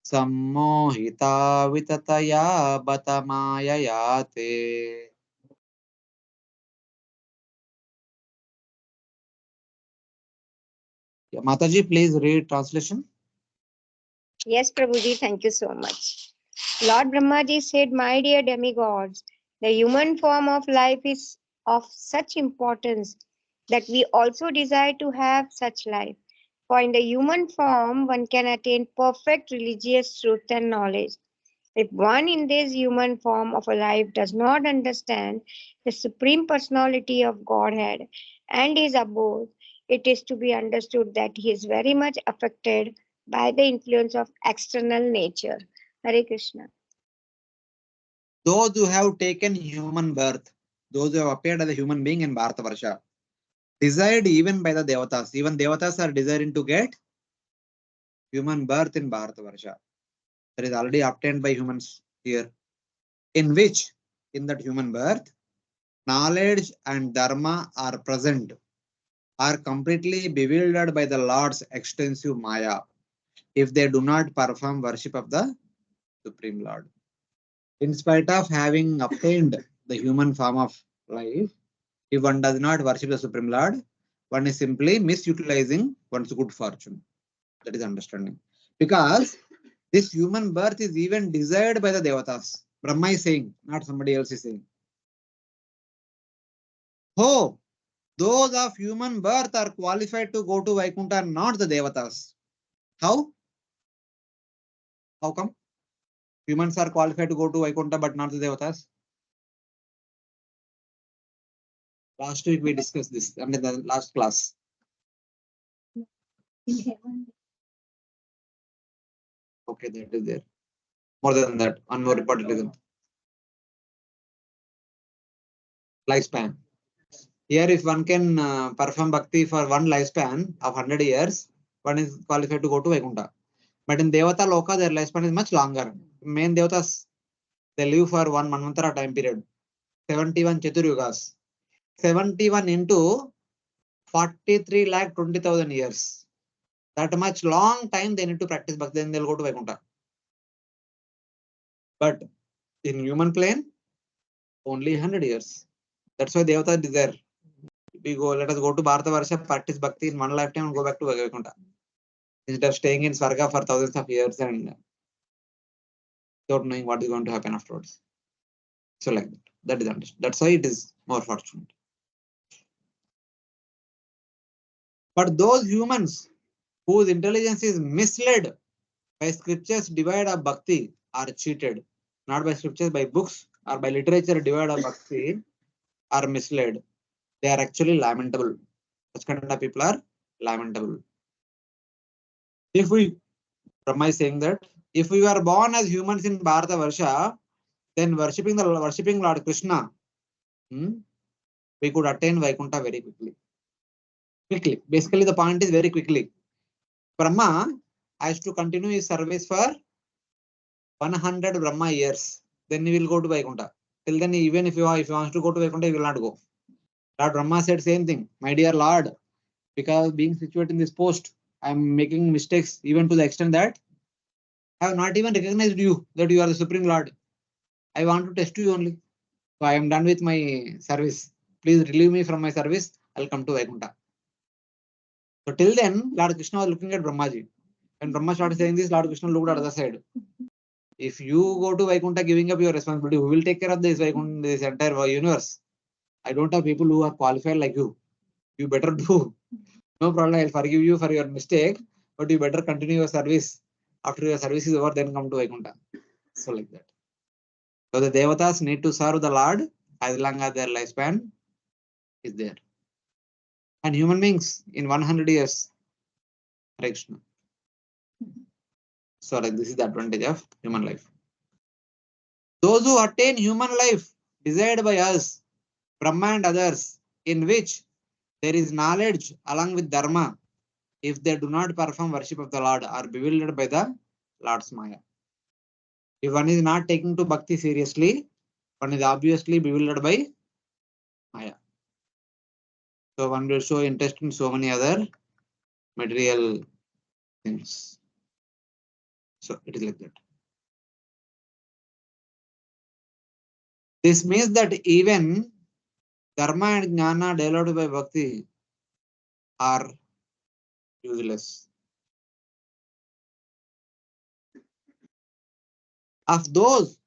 [SPEAKER 1] Sammohita vitataya batamayayate. Yeah, Mataji, please read translation.
[SPEAKER 3] Yes, Prabhuji, thank you so much. Lord Brahmaji said, my dear demigods, the human form of life is of such importance that we also desire to have such life. For in the human form, one can attain perfect religious truth and knowledge. If one in this human form of a life does not understand the Supreme Personality of Godhead and his abode, it is to be understood that he is very much affected by the influence of external nature. Hare Krishna.
[SPEAKER 1] Those who have taken human birth, those who have appeared as a human being in Bharatavarsha, desired even by the devatas. Even devatas are desiring to get human birth in Bharatavarsha. That is already obtained by humans here. In which, in that human birth, knowledge and dharma are present, are completely bewildered by the Lord's extensive Maya, if they do not perform worship of the Supreme Lord. In spite of having obtained the human form of life, if one does not worship the Supreme Lord, one is simply misutilizing one's good fortune. That is understanding. Because this human birth is even desired by the devatas. Brahma is saying, not somebody else is saying. Oh, those of human birth are qualified to go to Vaikuntha, not the devatas. How? How come? Humans are qualified to go to Vaikuntha, but not the devatas. Last week we discussed this, I mean the last class. Okay, that is there. More than that, one more important reason. Lifespan. Here, if one can perform bhakti for one lifespan of 100 years, one is qualified to go to Vaikuntha. But in Devata Loka, their lifespan is much longer. Main Devatas, they live for one Manvantara time period. 71 Chaturyugas. 71 into 43,20,000 years. That much long time they need to practice bhakti, then they'll go to Vaikuntha. But in human plane, only 100 years. That's why Devata is there. Let us go to Bharatavarsha, practice bhakti in one lifetime and go back to Vaikuntha. Instead of staying in Swarga for thousands of years and without knowing what is going to happen afterwards. So like that. That is understood. That's why it is more fortunate. But those humans whose intelligence is misled by scriptures devoid of bhakti are cheated. Not by scriptures, by books or by literature devoid of bhakti are misled. They are actually lamentable. Such kind of people are lamentable. If we, Brahma is saying that, if we were born as humans in Bharata Varsha, then worshipping Lord Krishna, we could attain Vaikuntha very quickly. Basically, the point is very quickly. Brahma has to continue his service for 100 Brahma years. Then he will go to Vaikuntha. Till then, even if he wants to go to Vaikuntha, he will not go. Lord Brahma said same thing. My dear Lord, because being situated in this post, I am making mistakes even to the extent that I have not even recognized you, that you are the Supreme Lord. I want to test you only. So I am done with my service. Please relieve me from my service. I'll come to Vaikuntha. So till then, Lord Krishna was looking at Brahmaji. When Brahma started saying this, Lord Krishna looked at the other side. If you go to Vaikuntha giving up your responsibility, who will take care of this Vaikuntha, this entire universe? I don't have people who are qualified like you. You better do. No problem, I'll forgive you for your mistake, but you better continue your service. After your service is over, then come to Vaikuntha. So like that. So the devatas need to serve the Lord as long as their lifespan is there. And human beings in 100 years, Hare Krishna. So like this is the advantage of human life. Those who attain human life desired by us, Brahma and others, in which there is knowledge along with dharma, if they do not perform worship of the Lord, are bewildered by the Lord's Maya. If one is not taking to bhakti seriously, One is obviously bewildered by Maya. So one will show interest in so many other material things. So it is like that. This means that even karma and jnana developed by bhakti are useless. Of those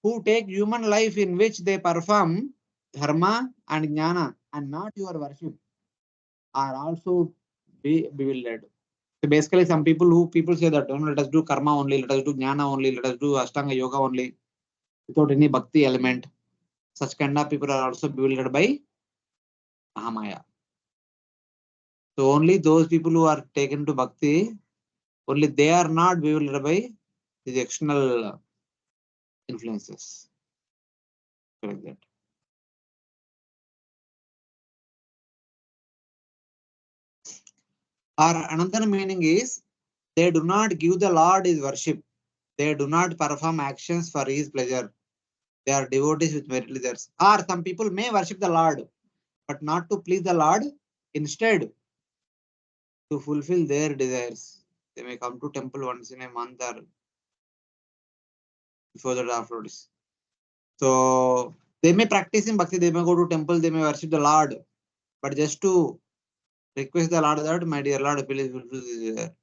[SPEAKER 1] who take human life in which they perform dharma and jnana and not your worship are also bewildered. So basically, some people say that, let us do karma only, let us do jnana only, let us do ashtanga yoga only, without any bhakti element. Such kind of people are also bewildered by Mahamaya. So only those people who are taken to bhakti, only they are not bewildered by the external influences. Like that. Or another meaning is they do not give the Lord his worship. They do not perform actions for his pleasure. They are devotees with merit desires. Or some people may worship the Lord, but not to please the Lord. Instead, to fulfill their desires. They may come to temple once in a month or before that afterwards. So they may practice in bhakti, they may go to temple, they may worship the Lord, but just to request the Lord that, my dear Lord, please fulfill this desire.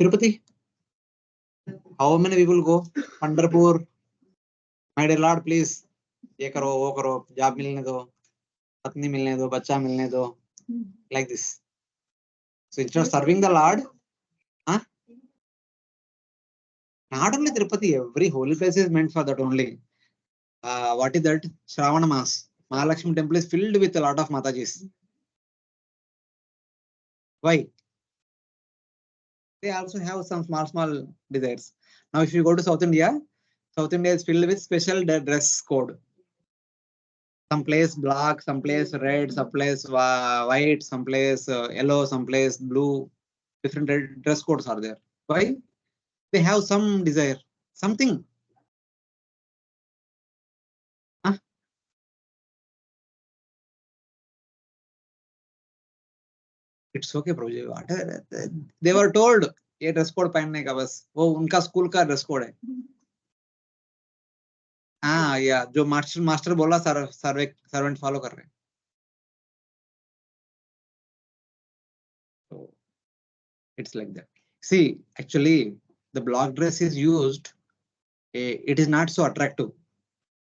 [SPEAKER 1] Tirupati. How many people go? Pandharpur. My dear Lord, please. ये करो वो करो job मिलने दो पत्नी मिलने दो बच्चा मिलने दो like this. So instead of serving the Lord, huh? Not only Tirupati, every holy place is meant for that only. What is that? Shravana Mas. Mahalakshmi temple is filled with a lot of Matajis. Why? They also have some small desires. Now, if you go to South India is filled with special dress code. Some place black, some place red, some place white, some place yellow, some place blue. Different dress codes are there. Why? They have some desire, something. Huh? It's okay, Prabhuji. They were told ये dress code पहनने का बस वो उनका school का dress code है. हाँ या जो मास्टर बोला सर्वेंट फॉलो कर रहे हैं. So it's like that. See, actually, the block dress is used. It is not so attractive.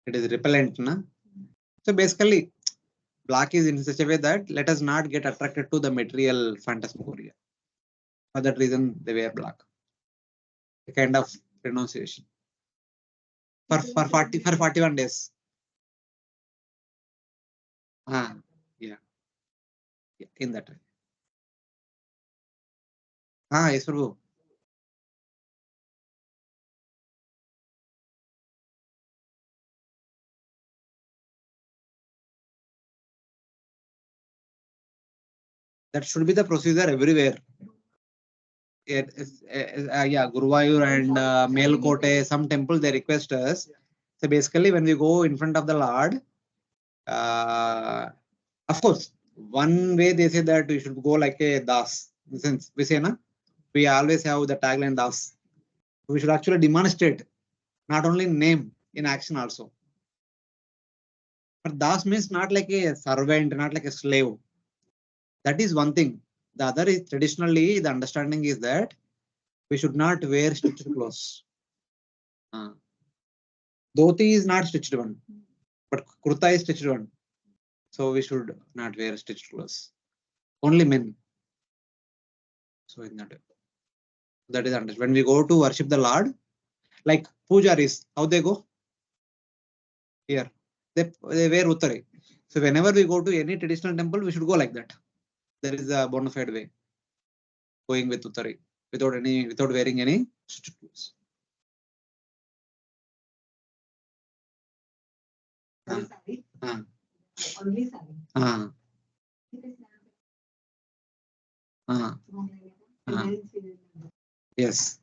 [SPEAKER 1] It is repellent, na? So basically, black is in such a way that let us not get attracted to the material phantasmagoria. For that reason, they wear black. A kind of renunciation. For 41 days. Yeah. In that way. Yes, Prabhu. That should be the procedure everywhere. Guruvayur and Melkote, some temple they request us. So basically, when we go in front of the Lord, of course, one way they say that we should go like a das. Since we say, we always have the tagline das. We should actually demonstrate, not only in name, in action also. But das means not like a servant, not like a slave. That is one thing. The other is traditionally the understanding is that we should not wear stitched clothes. Dhoti is not stitched one, but kurta is stitched one. So we should not wear stitched clothes. Only men. So in that is understood. When we go to worship the Lord, like pujaris, how they go? Here. They wear uttari. So whenever we go to any traditional temple, we should go like that. There is a bona fide way. Going with uttari without wearing any stitched clothes.
[SPEAKER 2] Only sari.
[SPEAKER 1] Yes.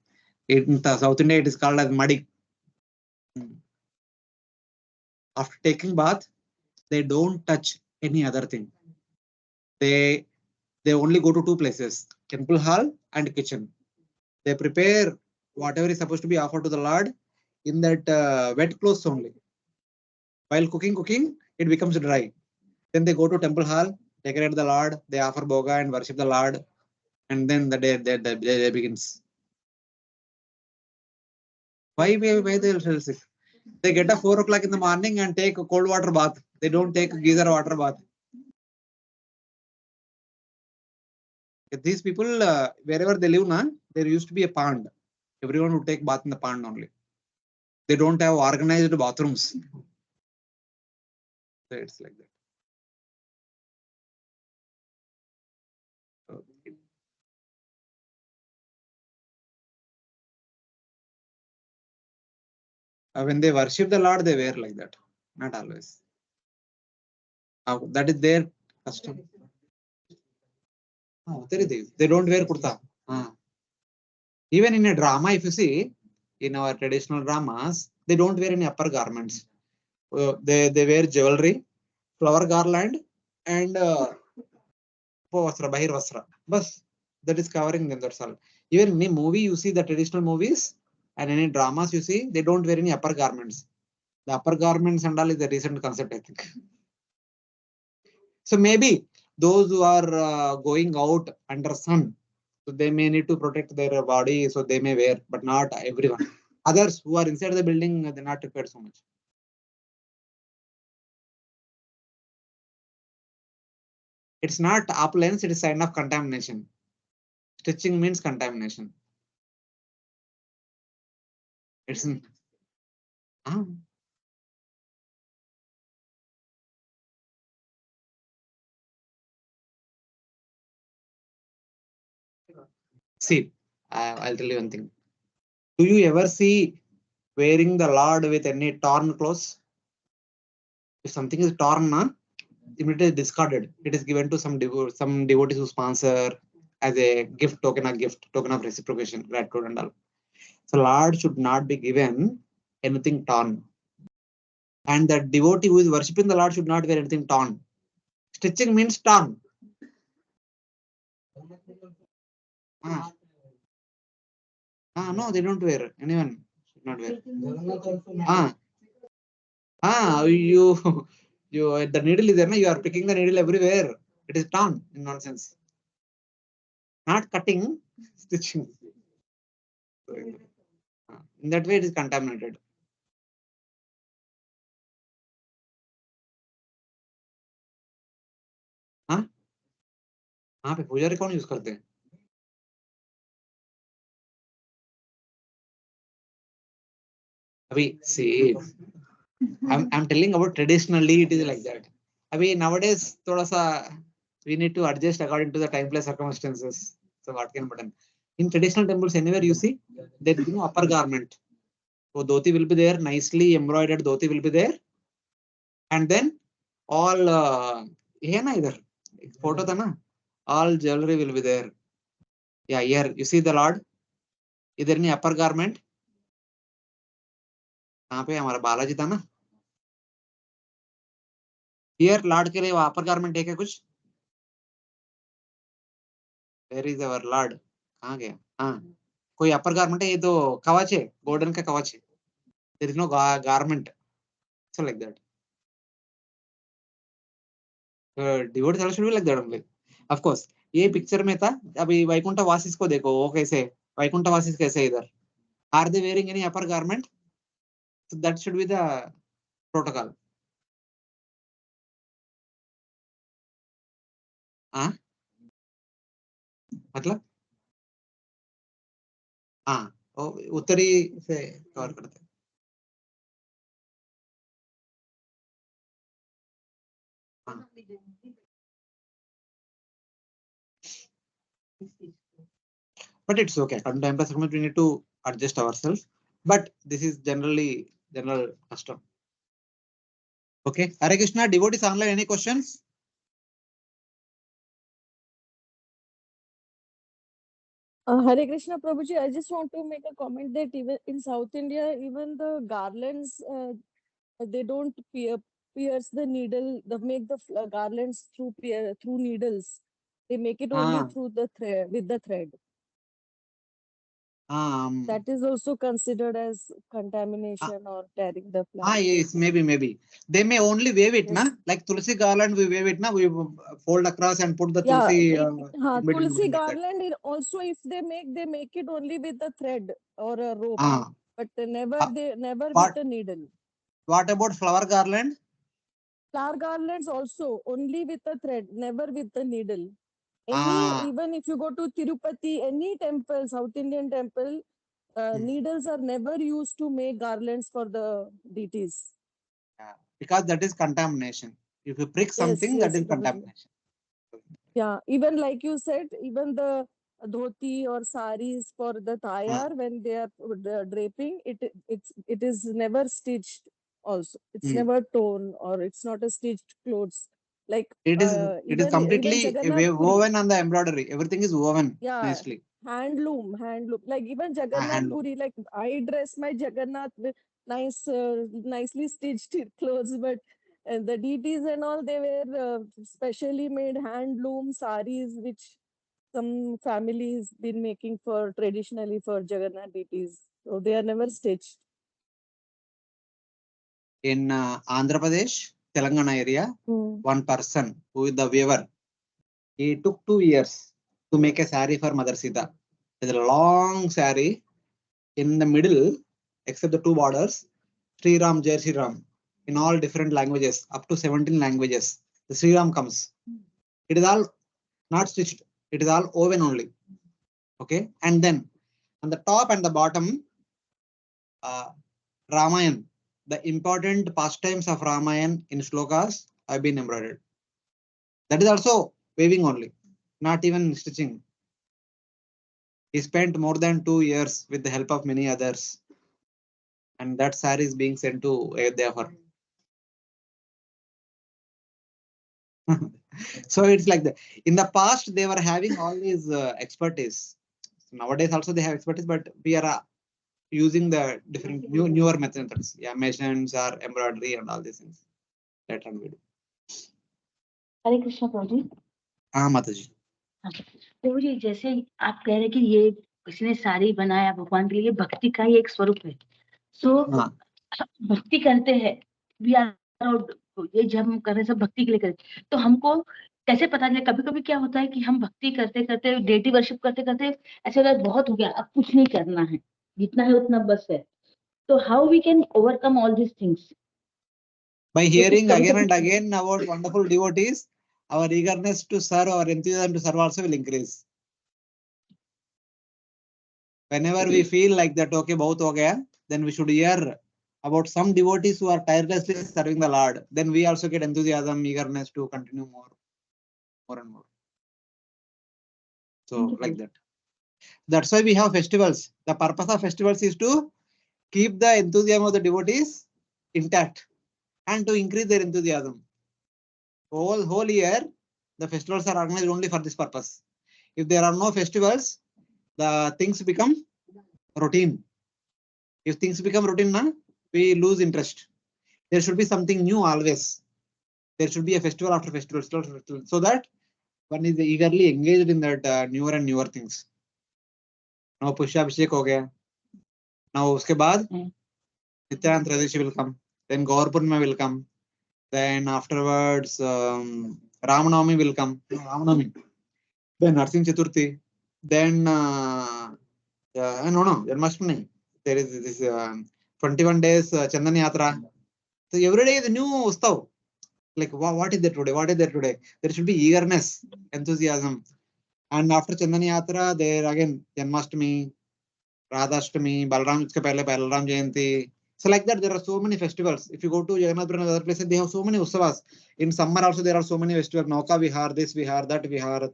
[SPEAKER 1] In the South India, it is called as muddy. After taking bath, they don't touch any other thing. They only go to two places: temple hall and kitchen. They prepare whatever is supposed to be offered to the Lord in that wet clothes only. While cooking, it becomes dry. Then they go to temple hall, decorate the Lord, they offer boga and worship the Lord, and then the day begins. Why they will feel sick? They get up 4 o'clock in the morning and take a cold water bath. They don't take a geyser water bath. These people, wherever they live now, there used to be a pond. Everyone would take bath in the pond only. They don't have organized bathrooms. So it's like that. When they worship the Lord, they wear like that. Not always. That is their custom. They don't wear kurta. Even in a drama, if you see, in our traditional dramas, they don't wear any upper garments. They wear jewelry, flower garland, and bahir vasra. Bas, that is covering them. That's all. Even in a movie, you see the traditional movies, and any dramas you see, they don't wear any upper garments. The upper garments and all is a recent concept, I think. So maybe those who are going out under sun, so they may need to protect their body, so they may wear, but not everyone. Others who are inside the building, they're not required so much. It's not opulence, it is sign of contamination. Stitching means contamination. It's see, I'll tell you one thing. Do you ever see wearing the Lord with any torn clothes? If something is torn, immediately discarded. It is given to some devotees who sponsor as a gift, token of reciprocation, gratitude and all. So Lord should not be given anything torn. And the devotee who is worshipping the Lord should not wear anything torn. Stitching means torn. No, they don't wear. Anyone should not wear. You the needle is there, you are picking the needle everywhere. It is torn in nonsense. Not cutting, stitching. In that way, it is contaminated. हाँ पे पुजारी कौन use करते हैं? अभी see, I'm telling about traditionally it is like that. अभी nowadays थोड़ा सा we need to adjust according to the time place circumstances. So what can be done? In traditional temples, anywhere you see, there is no upper garment. So dhoti will be there, nicely embroidered dhoti will be there, and then all ये ना इधर photo था ना, all jewelry will be there. Yeah, here you see the Lord. इधर नहीं upper garment. कहाँ पे हमारा बालाजी था ना? Here Lord के लिए वो upper garment है क्या कुछ? Where is our Lord? कहाँ गया? हाँ, कोई upper garment है? ये तो कवच है, golden का कवच है. There is no garment. So like that. Devotees also should be like that only. Of course, ये picture में था. अभी वैकुंठ वासिस को देखो, वो कैसे? वैकुंठ वासिस कैसे इधर? Are they wearing any upper garment? So that should be the protocol. हाँ, मतलब हाँ, उत्तरी से कवर करते हैं. But it's okay. At time plus we need to adjust ourselves. But this is general custom. Okay. Hare Krishna, devotees online. Any questions?
[SPEAKER 2] Hare Krishna Prabhuji, I just want to make a comment that even in South India, even the garlands, they don't pierce the needle. They make the garlands through needles. They make it only
[SPEAKER 1] Ah,
[SPEAKER 2] through the thread with the thread.
[SPEAKER 1] um,
[SPEAKER 2] That is also considered as
[SPEAKER 1] ah,
[SPEAKER 2] contamination or tearing the flower.
[SPEAKER 1] yes, maybe. They may only wave it, na?
[SPEAKER 2] Yes.
[SPEAKER 1] Like Tulsi garland, we wave it, na? We fold across and put the
[SPEAKER 2] Yeah,
[SPEAKER 1] Tulsi in between,
[SPEAKER 2] Tulsi
[SPEAKER 1] something like that.
[SPEAKER 2] garland also if they make it only with a thread or a rope,
[SPEAKER 1] Ah,
[SPEAKER 2] but never
[SPEAKER 1] uh,
[SPEAKER 2] they never with
[SPEAKER 1] what
[SPEAKER 2] a needle.
[SPEAKER 1] what about flower garland?
[SPEAKER 2] Flower garlands also only with a thread, never with a needle.
[SPEAKER 1] Ah,
[SPEAKER 2] Even if you go to Tirupati, any temple, South Indian temple,
[SPEAKER 1] hmm,
[SPEAKER 2] needles are never used to make garlands for the deities.
[SPEAKER 1] yeah, because that is contamination. If you prick
[SPEAKER 2] Yes,
[SPEAKER 1] something, that
[SPEAKER 2] yes,
[SPEAKER 1] is
[SPEAKER 2] Prabhuji.
[SPEAKER 1] contamination.
[SPEAKER 2] Yeah, even like you said, even the dhoti or saris for the
[SPEAKER 1] Ah,
[SPEAKER 2] tayar when they are draping, it is never stitched. Also, it's
[SPEAKER 1] hmm.
[SPEAKER 2] never torn or it's not a stitched clothes. Like
[SPEAKER 1] It is
[SPEAKER 2] even
[SPEAKER 1] completely
[SPEAKER 2] Jagannath Puri,
[SPEAKER 1] woven on the embroidery. Everything is woven
[SPEAKER 2] yeah,
[SPEAKER 1] nicely.
[SPEAKER 2] handloom. Like even Jagannath
[SPEAKER 1] Handloom.
[SPEAKER 2] Puri, like I dress my Jagannath with nicely stitched clothes, but the deities and all they wear specially made handloom saris, which some families been making for traditionally for Jagannath deities. So they are never stitched.
[SPEAKER 1] In Andhra Pradesh, Telangana area,
[SPEAKER 2] Hmm.
[SPEAKER 1] one person who is the weaver, he took 2 years to make a sari for Mother Sita. It's a long sari. In the middle, except the two borders, Sri Ram, Jai Sri Ram, in all different languages, up to 17 languages. The Sri Ram comes. It is all not stitched. It is all woven only. Okay. And then on the top and the bottom, uh, Ramayan, the important pastimes of Ramayan in shlokas have been embroidered. That is also weaving only, not even stitching. He spent more than 2 years with the help of many others, and that saree is being sent to Ayodhya for. So it's like that. In the past, they were having all these expertise. Nowadays, also they have expertise, but we are using the different newer methods. Yeah, machines or embroidery and all these things. That and we do.
[SPEAKER 4] Hare Krishna Prabhu ji.
[SPEAKER 1] Ah, Mataji.
[SPEAKER 4] हाँ, प्रभु जी जैसे आप कह रहे कि ये किसी ने साड़ी बनाया भगवान के लिए, भक्ति का ही एक स्वरूप है। सो
[SPEAKER 1] हाँ,
[SPEAKER 4] भक्ति करते हैं, वी आर ये जब हम कर रहे हैं सब भक्ति के लिए करें, तो हमको कैसे पता चले? कभी कभी क्या होता है कि हम भक्ति करते करते डेटी वर्शिप करते करते ऐसे होता है बहुत हो गया, अब कुछ नहीं करना है, जितना है उतना बस है। तो how we can overcome all this things?
[SPEAKER 1] by
[SPEAKER 4] जैसे
[SPEAKER 1] hearing
[SPEAKER 4] कभी
[SPEAKER 1] again
[SPEAKER 4] कभी
[SPEAKER 1] and again about wonderful devotees, our eagerness to serve, our enthusiasm to serve also will increase. Whenever we feel like that, okay, bahut ho gaya, then we should hear about some devotees who are tirelessly serving the Lord. Then we also get enthusiasm, eagerness to continue more and more. So like that. That's why we have festivals. The purpose of festivals is to keep the enthusiasm of the devotees intact and to increase their enthusiasm. Whole year, the festivals are organized only for this purpose. If there are no festivals, the things become routine. If things become routine, na, we lose interest. There should be something new always. There should be a festival after festival, so that one is eagerly engaged in that newer and newer things. Now Pushabhishek ho gaya. Now uske baad Nityanand Tradashi will come. Then Gaur Purnima will come. Then afterwards Ramanavami will come. No, Ramanavami. Then Narsingh Chaturthi. Then no, Janmashtami. There is this 21 days Chandan Yatra. So every day is a new Ustav. Like what is there today? What is there today? There should be eagerness, enthusiasm. And after Chandan Yatra, there again Janmashtami, Radhashtami, Balram uske pehle Balram Jayanti. So like that, there are so many festivals. If you go to Jagannath and other places, they have so many Utsavas. In summer also, there are so many festivals. Nauka Vihar, this Vihar, that Vihar,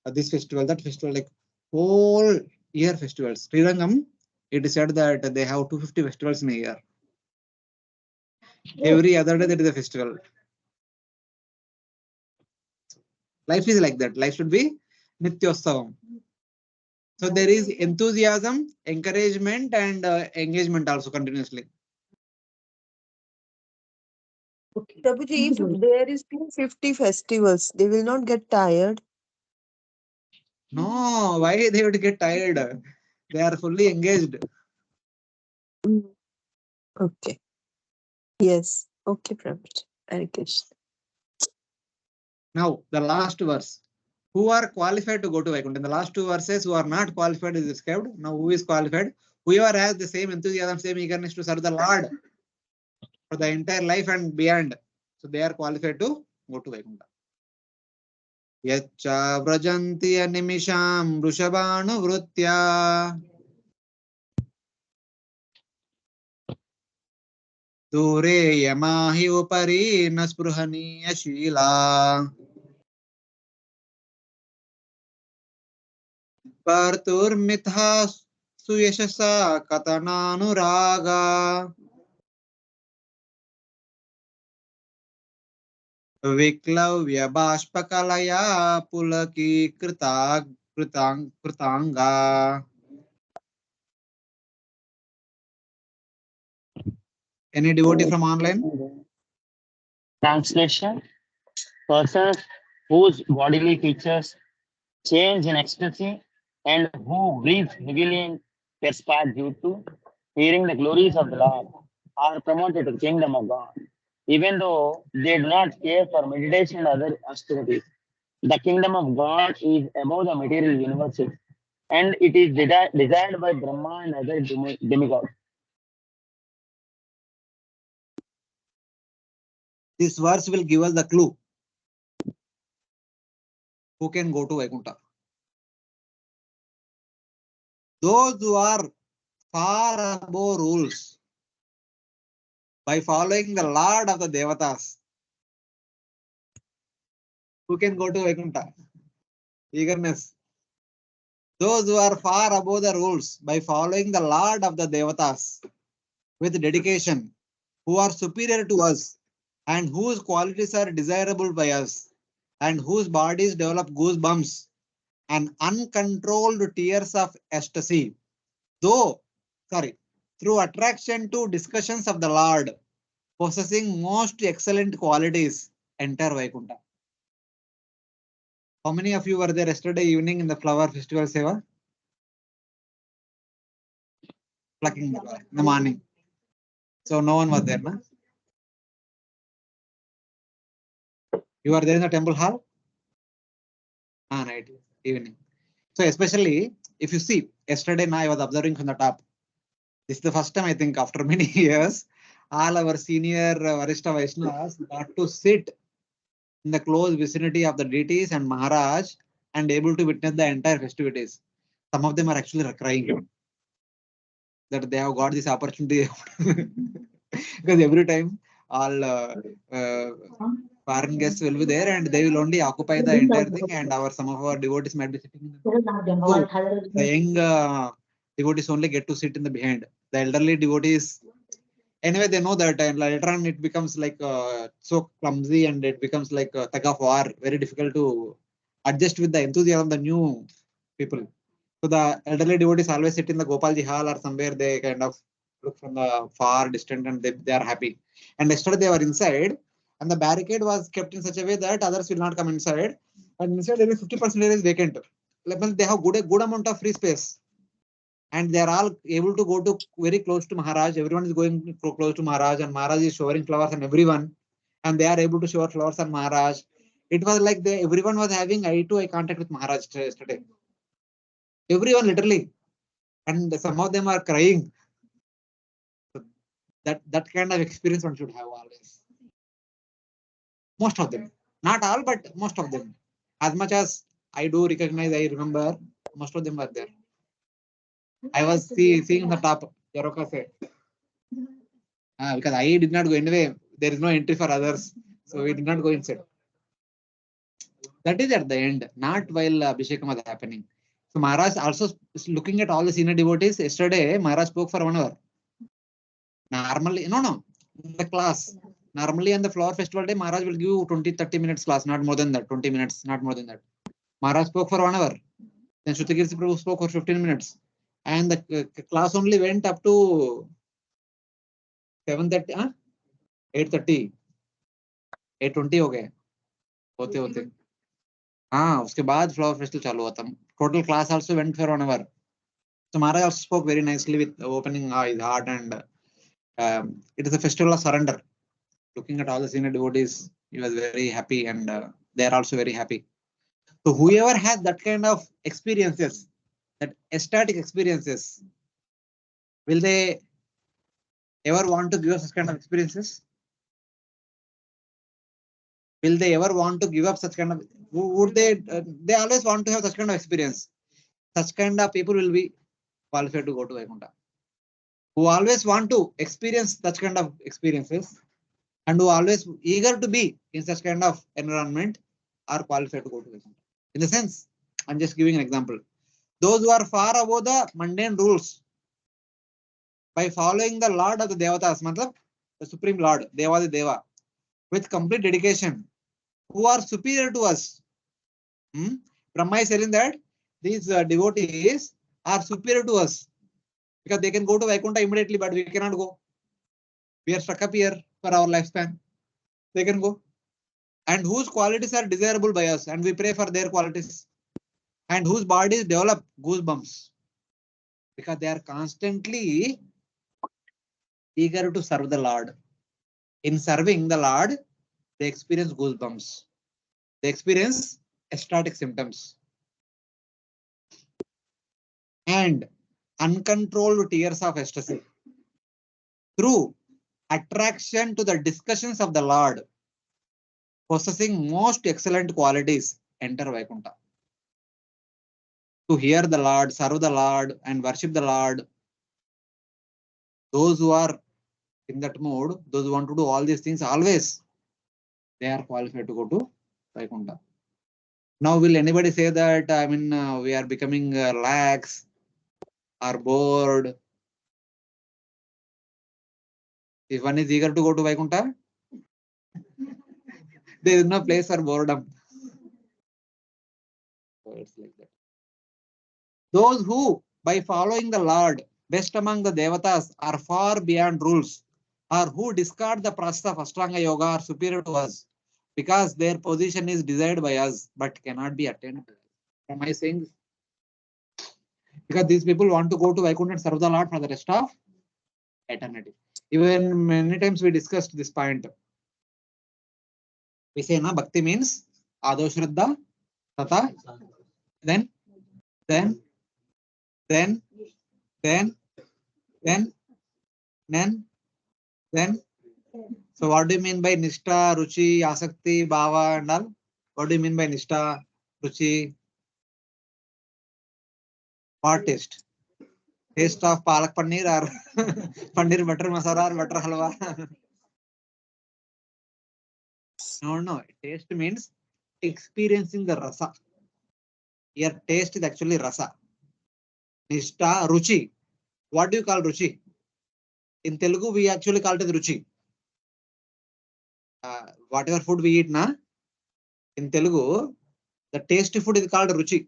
[SPEAKER 1] this festival, that festival, like whole year festivals. Srirangam, it is said that they have 250 festivals in a year. Every other day, there is a festival. Life is like that. Life should be Nityosthavam. So there is enthusiasm, encouragement, and engagement also continuously.
[SPEAKER 4] Okay.
[SPEAKER 2] Prabhuji, if there is 250 festivals, they will not get tired.
[SPEAKER 1] No, why they would get tired? They are fully engaged.
[SPEAKER 2] Mm. Okay. Yes. Okay, Prabhuji. Hare Krishna.
[SPEAKER 1] Now, the last verse. Who are qualified to go to Vaikuntha? In the last two verses, who are not qualified is described. Now, who is qualified? Whoever has the same enthusiasm, same eagerness to serve the Lord for the entire life and beyond. So, they are qualified to go to Vaikuntha. Yacha vrajanti animisham vrishabhanu vrutya dure yamahi upari naspruhaniya shila parturmitha suyashasa katananuraga विक्लव्य बाष्पकलया पुलकीकृता कृतांगा. Any devotee from online?
[SPEAKER 5] Translation: persons whose bodily features change in ecstasy and who breathe heavily and perspire due to hearing the glories of the Lord are promoted to the kingdom of God, even though they do not care for meditation and other austerities. The kingdom of God is above the material universes, and it is desired by Brahma and other demigods.
[SPEAKER 1] This verse will give us the clue who can go to Vaikuntha. Those who are far above rules by following the Lord of the devatas. Who can go to Vaikuntha? Eagerness. Those who are far above the rules by following the Lord of the devatas with dedication, who are superior to us and whose qualities are desirable by us and whose bodies develop goosebumps and uncontrolled tears of ecstasy, through attraction to discussions of the Lord, possessing most excellent qualities, enter Vaikuntha. How many of you were there yesterday evening in the flower festival seva? Plucking the flower in the morning. So no one was there, na? You were there in the temple hall? Night, evening. So especially if you see, yesterday now I was observing from the top. This is the first time I think after many years, all our senior Varishta Vaishnavas got to sit in the close vicinity of the deities and Maharaj and able to witness the entire festivities. Some of them are actually crying that they have got this opportunity because every time all foreign guests will be there and they will only occupy the entire thing, and some of our devotees might be sitting in the so the young devotees only get to sit in the behind. The elderly devotees, anyway, they know that, and later on it becomes like so clumsy and it becomes like a tug of war, very difficult to adjust with the enthusiasm of the new people. So the elderly devotees always sit in the Gopalji hall or somewhere, they kind of look from the far distant and they are happy. And yesterday they were inside and the barricade was kept in such a way that others will not come inside. And inside there is 50% is vacant. Like, they have good amount of free space. And they are all able to go to very close to Maharaj. Everyone is going close to Maharaj and Maharaj is showering flowers on everyone. And they are able to shower flowers on Maharaj. It was like everyone was having eye-to-eye contact with Maharaj yesterday. Everyone literally. And some of them are crying. So that kind of experience one should have always. Most of them. Not all, but most of them. As much as I do recognize, I remember, most of them were there. I was seeing the top. Yaroka said. Because I did not go anyway. There is no entry for others. So we did not go inside. That is at the end, not while Abhishekam was happening. So Maharaj also looking at all the senior devotees. Yesterday, Maharaj spoke for 1 hour. Normally, no, the class. Normally on the flower festival day, Maharaj will give you 20-30 minutes class, not more than that, 20 minutes, not more than that. Maharaj spoke for 1 hour. Then Shrutikirti Prabhu spoke for 15 minutes. And the class only went up to 7:30, 8:30, 8:20 हो गए होते होते. हाँ, उसके बाद flower festival चालू हुआ था. Total class also went for 1 hour. So Maharaj also spoke very nicely with opening his heart, and it is a festival of surrender. Looking at all the senior devotees, he was very happy, and they are also very happy. So whoever has that kind of experiences, that ecstatic experiences, will they ever want to give us such kind of experiences? Will they ever want to give up such kind of? Would they? They always want to have such kind of experience. Such kind of people will be qualified to go to Vaikuntha. Who always want to experience such kind of experiences, and who always eager to be in such kind of environment, are qualified to go to Vaikuntha. In the sense, I'm just giving an example. Those who are far above the mundane rules, by following the Lord of the devatas, matlab the Supreme Lord, Devadi Deva, with complete dedication, who are superior to us. Brahma is telling that these devotees are superior to us because they can go to Vaikuntha immediately, but we cannot go. We are stuck up here for our lifespan. They can go. And whose qualities are desirable by us, and we pray for their qualities. And whose bodies develop goosebumps because they are constantly eager to serve the Lord. In serving the Lord, they experience goosebumps. They experience ecstatic symptoms and uncontrolled tears of ecstasy. Through attraction to the discussions of the Lord, possessing most excellent qualities, enter Vaikuntha. To hear the Lord, serve the Lord, and worship the Lord, those who are in that mood, those who want to do all these things always, they are qualified to go to Vaikuntha. Now, will anybody say that, we are becoming lax or bored? If one is eager to go to Vaikuntha, there is no place for boredom. So it's like that. Those who, by following the Lord, best among the devatas, are far beyond rules, or who discard the process of Ashtanga Yoga, are superior to us, because their position is desired by us, but cannot be attained. Am I saying this? Because these people want to go to Vaikuntha and serve the Lord for the rest of eternity. Even many times we discussed this point. We say, na, bhakti means ado shraddha, tata, then. So what do you mean by nishtha, ruchi, asakti, bhava, and all? What do you mean by nishtha, ruchi? What taste? Taste of palak paneer or paneer butter masala or butter halwa? No. Taste means experiencing the rasa. Here, taste is actually rasa. Nishtha, ruchi. What do you call ruchi? In Telugu, we actually call it as ruchi. Whatever food we eat, na, in Telugu, the tasty food is called ruchi.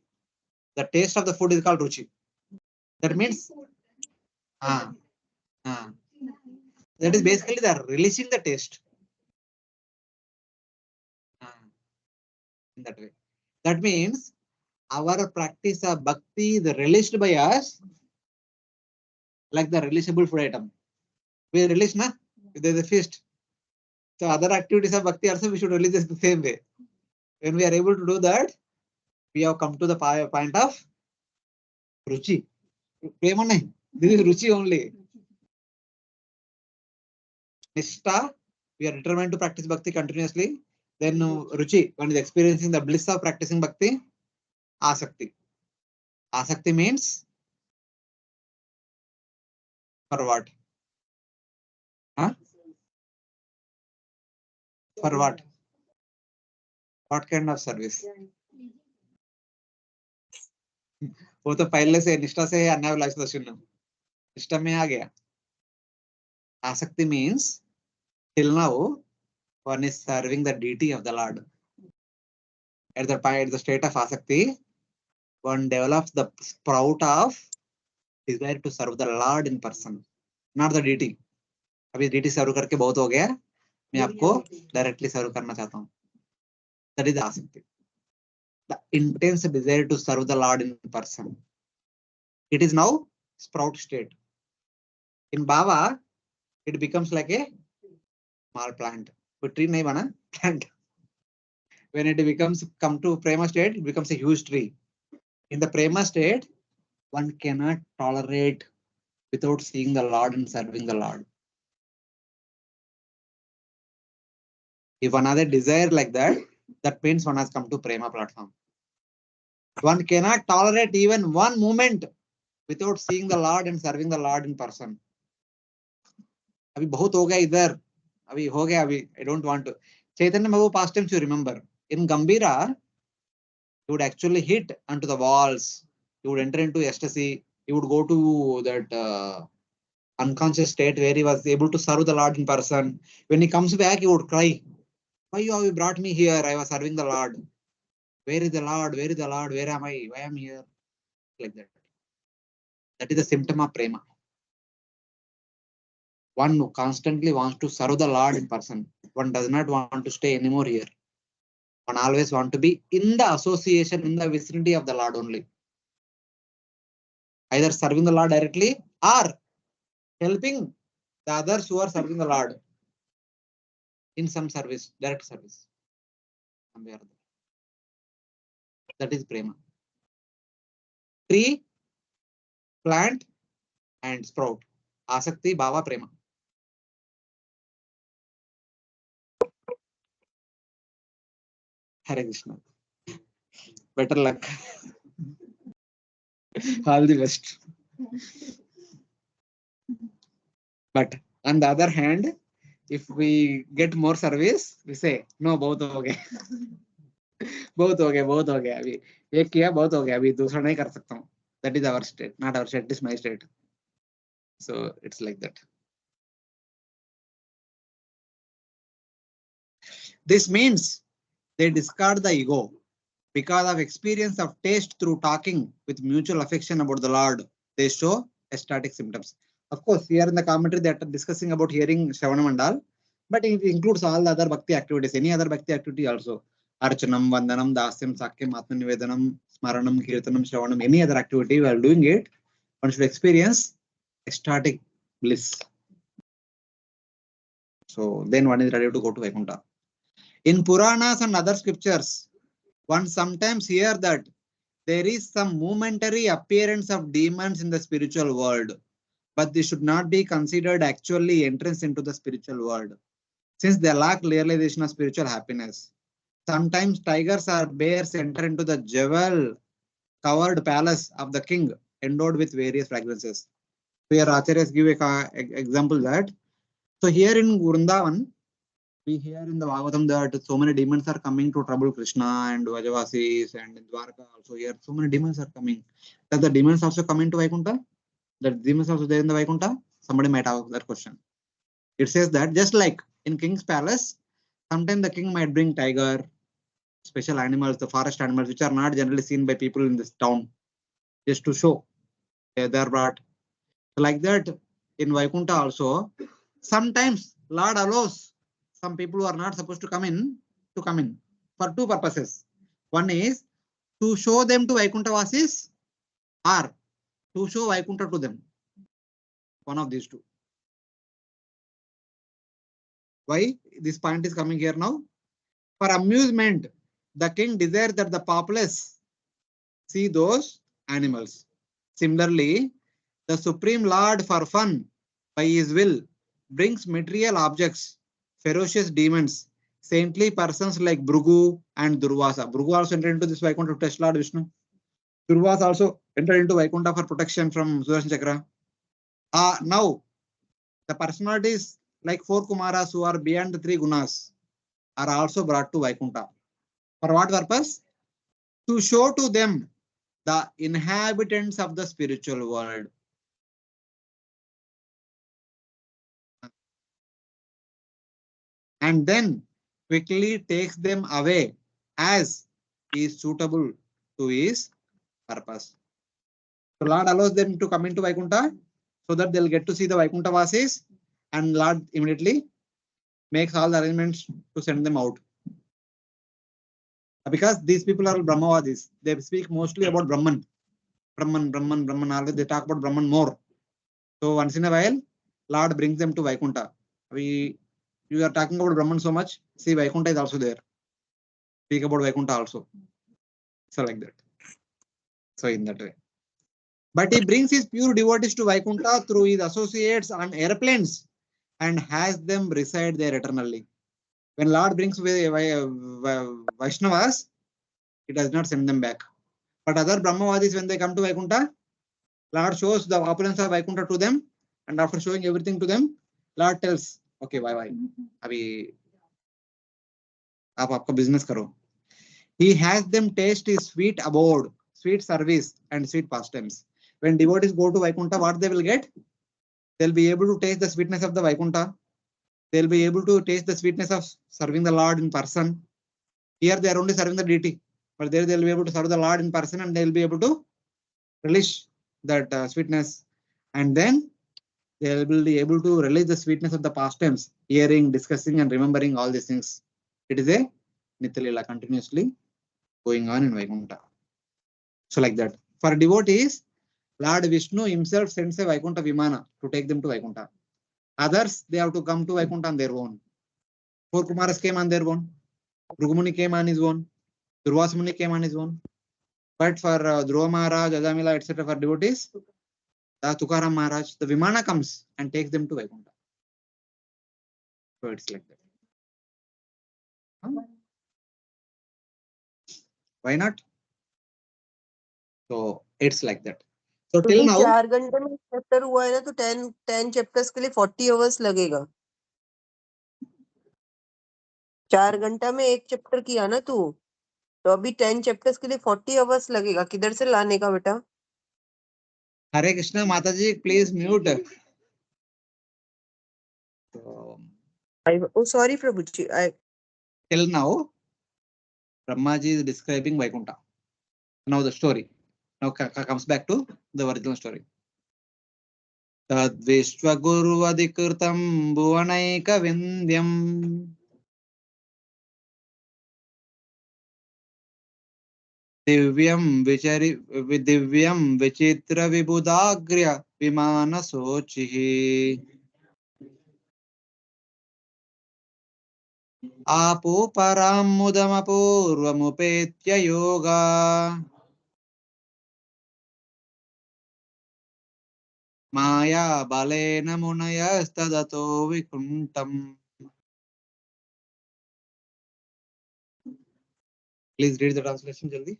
[SPEAKER 1] The taste of the food is called ruchi. That means, that is basically the releasing the taste. In that way. That means our practice of bhakti is released by us like the releasable food item. We release, na? If there is a feast. So other activities of bhakti also we should release this the same way. When we are able to do that, we have come to the point of ruchi. Prema nahi. This is ruchi only. Nishtha, we are determined to practice bhakti continuously. Then ruchi, one is experiencing the bliss of practicing bhakti. Asakti. Asakti means for what? Huh? For what? What kind of service? वो तो पहले से निष्ठा से है अन्याभिलाष दर्शन निष्ठा में आ गया. Asakti means till now one is serving the deity of the Lord. At the state of asakti, one develops the sprout of desire to serve the Lord in person, not the deity. अभी deity serve करके बहुत हो गया, मैं आपको directly serve करना चाहता हूँ. That is आसक्ति. The intense desire to serve the Lord in person. It is now sprout state. In Bhava, it becomes like a small plant. But tree nahi bana, plant. When it becomes come to prema state, it becomes a huge tree. In the prema state, one cannot tolerate without seeing the Lord and serving the Lord. If one has a desire like that, that means one has come to prema platform. One cannot tolerate even one moment without seeing the Lord and serving the Lord in person. अभी बहुत हो गया इधर, अभी हो गया अभी. I don't want to. Chaitanya Mahaprabhu past times you remember. In Gambhira, he would actually hit onto the walls. He would enter into ecstasy. He would go to that unconscious state where he was able to serve the Lord in person. When he comes back, he would cry, "Why you have brought me here? I was serving the Lord. Where is the Lord? Where is the Lord? Where am I? Why am I here?" Like that. That is the symptom of prema. One who constantly wants to serve the Lord in person. One does not want to stay anymore here. One always want to be in the association, in the vicinity of the Lord only. Either serving the Lord directly or helping the others who are serving the Lord in some service, direct service. That is prema. Tree, plant, and sprout. Asakti, bhava, prema. Hare Krishna. Better luck. All the best. But on the other hand, if we get more service, we say, no, बहुत हो गए. बहुत हो गया, बहुत हो गया. अभी एक किया, बहुत हो गया. अभी दूसरा नहीं कर सकता हूँ. That is our state, not our state. It is my state. So it's like that. This means they discard the ego because of experience of taste through talking with mutual affection about the Lord. They show ecstatic symptoms. Of course, here in the commentary they are discussing about hearing Shravana Mandal, but it includes all the other bhakti activities, any other bhakti activity also. Archanam, Vandanam, Dasyam, Sakyam, Atmanivedanam, Smaranam, Kirtanam, Shravanam, any other activity while doing it, one should experience ecstatic bliss. So then one is ready to go to Vaikuntha. In Puranas and other scriptures, one sometimes hear that there is some momentary appearance of demons in the spiritual world, but they should not be considered actually entrance into the spiritual world, since they lack realization of spiritual happiness. Sometimes tigers or bears enter into the jewel-covered palace of the king, endowed with various fragrances. Here Acharyas give an example that. So here in Vrindavan, we hear in the Bhagavatam that so many demons are coming to trouble Krishna and Vajavasis, and in Dwarka also here so many demons are coming. Does the demons also come into Vaikuntha? The demons also there in the Vaikuntha? Somebody might have that question. It says that just like in king's palace, sometimes the king might bring tiger, special animals, the forest animals, which are not generally seen by people in this town, just to show they are brought. So like that in Vaikuntha also, sometimes Lord allows some people who are not supposed to come in for two purposes. One is to show them to Vaikuntha Vasis or to show Vaikuntha to them. One of these two. Why this point is coming here now? For amusement, the king desires that the populace see those animals. Similarly, the Supreme Lord for fun, by his will, brings material objects, ferocious demons, saintly persons like Bhrigu and Durvasa. Bhrigu also entered into this Vaikuntha to test Lord Vishnu. Durvasa also entered into Vaikuntha for protection from Sudarshan Chakra. Now, the personalities like four Kumaras who are beyond the three gunas are also brought to Vaikuntha. For what purpose? To show to them the inhabitants of the spiritual world. And then quickly takes them away as is suitable to his purpose. So Lord allows them to come into Vaikuntha so that they'll get to see the Vaikuntha Vasis, and Lord immediately makes all the arrangements to send them out. Because these people are Brahmavadis, they speak mostly about Brahman. Always they talk about Brahman more. So once in a while, Lord brings them to Vaikuntha. You are talking about Brahman so much, see Vaikuntha is also there. Speak about Vaikuntha also. So like that. So in that way. But he brings his pure devotees to Vaikuntha through his associates on airplanes and has them reside there eternally. When Lord brings Vaishnavas, he does not send them back. But other Brahmavadis, when they come to Vaikuntha, Lord shows the opulence of Vaikuntha to them, and after showing everything to them, Lord tells, okay, bye. Abhi आप आपका business करो. He has them taste his sweet abode, sweet service, and sweet pastimes. When devotees go to Vaikuntha, what they will get? They'll be able to taste the sweetness of the Vaikuntha. They'll be able to taste the sweetness of serving the Lord in person. Here they are only serving the deity, but there they'll be able to serve the Lord in person, and they'll be able to relish that sweetness. And then they will be able to relish the sweetness of the pastimes, hearing, discussing, and remembering all these things. It is a Nitya-lila continuously going on in Vaikuntha. So like that. For devotees, Lord Vishnu himself sends a Vaikuntha Vimana to take them to Vaikuntha. Others, they have to come to Vaikuntha on their own. Four Kumaras came on their own. Bhrugumuni came on his own. Durvasamuni came on his own. But for Dhruva Maharaj, Ajamila, etc., for devotees, the Tukaram Maharaj, the Vimana comes and takes them to Vaikuntha. So it's like that. Huh? Why not? So it's like that. So till now,
[SPEAKER 6] 4 घंटे में chapter हुआ है ना, तो 10 chapters के लिए 40 hours लगेगा. 4 घंटा में एक चैप्टर किया ना तू, तो अभी 10 चैप्टर्स के लिए 40 आवर्स लगेगा. किधर से लाने का बेटा?
[SPEAKER 1] Hare Krishna, Mataji, please mute. So,
[SPEAKER 6] Oh, sorry, Prabhuji.
[SPEAKER 1] till now, Brahmaji is describing Vaikuntha. Now the story. Now comes back to the original story. Tadvishwagurvadikritam bhuvanaika vindyam divyam vichitra vibudagriya vimana sochihi apo paramudamapurvamupetya yoga Maya balena munaya stadato vikuntam. Please read the translation, Jaldi.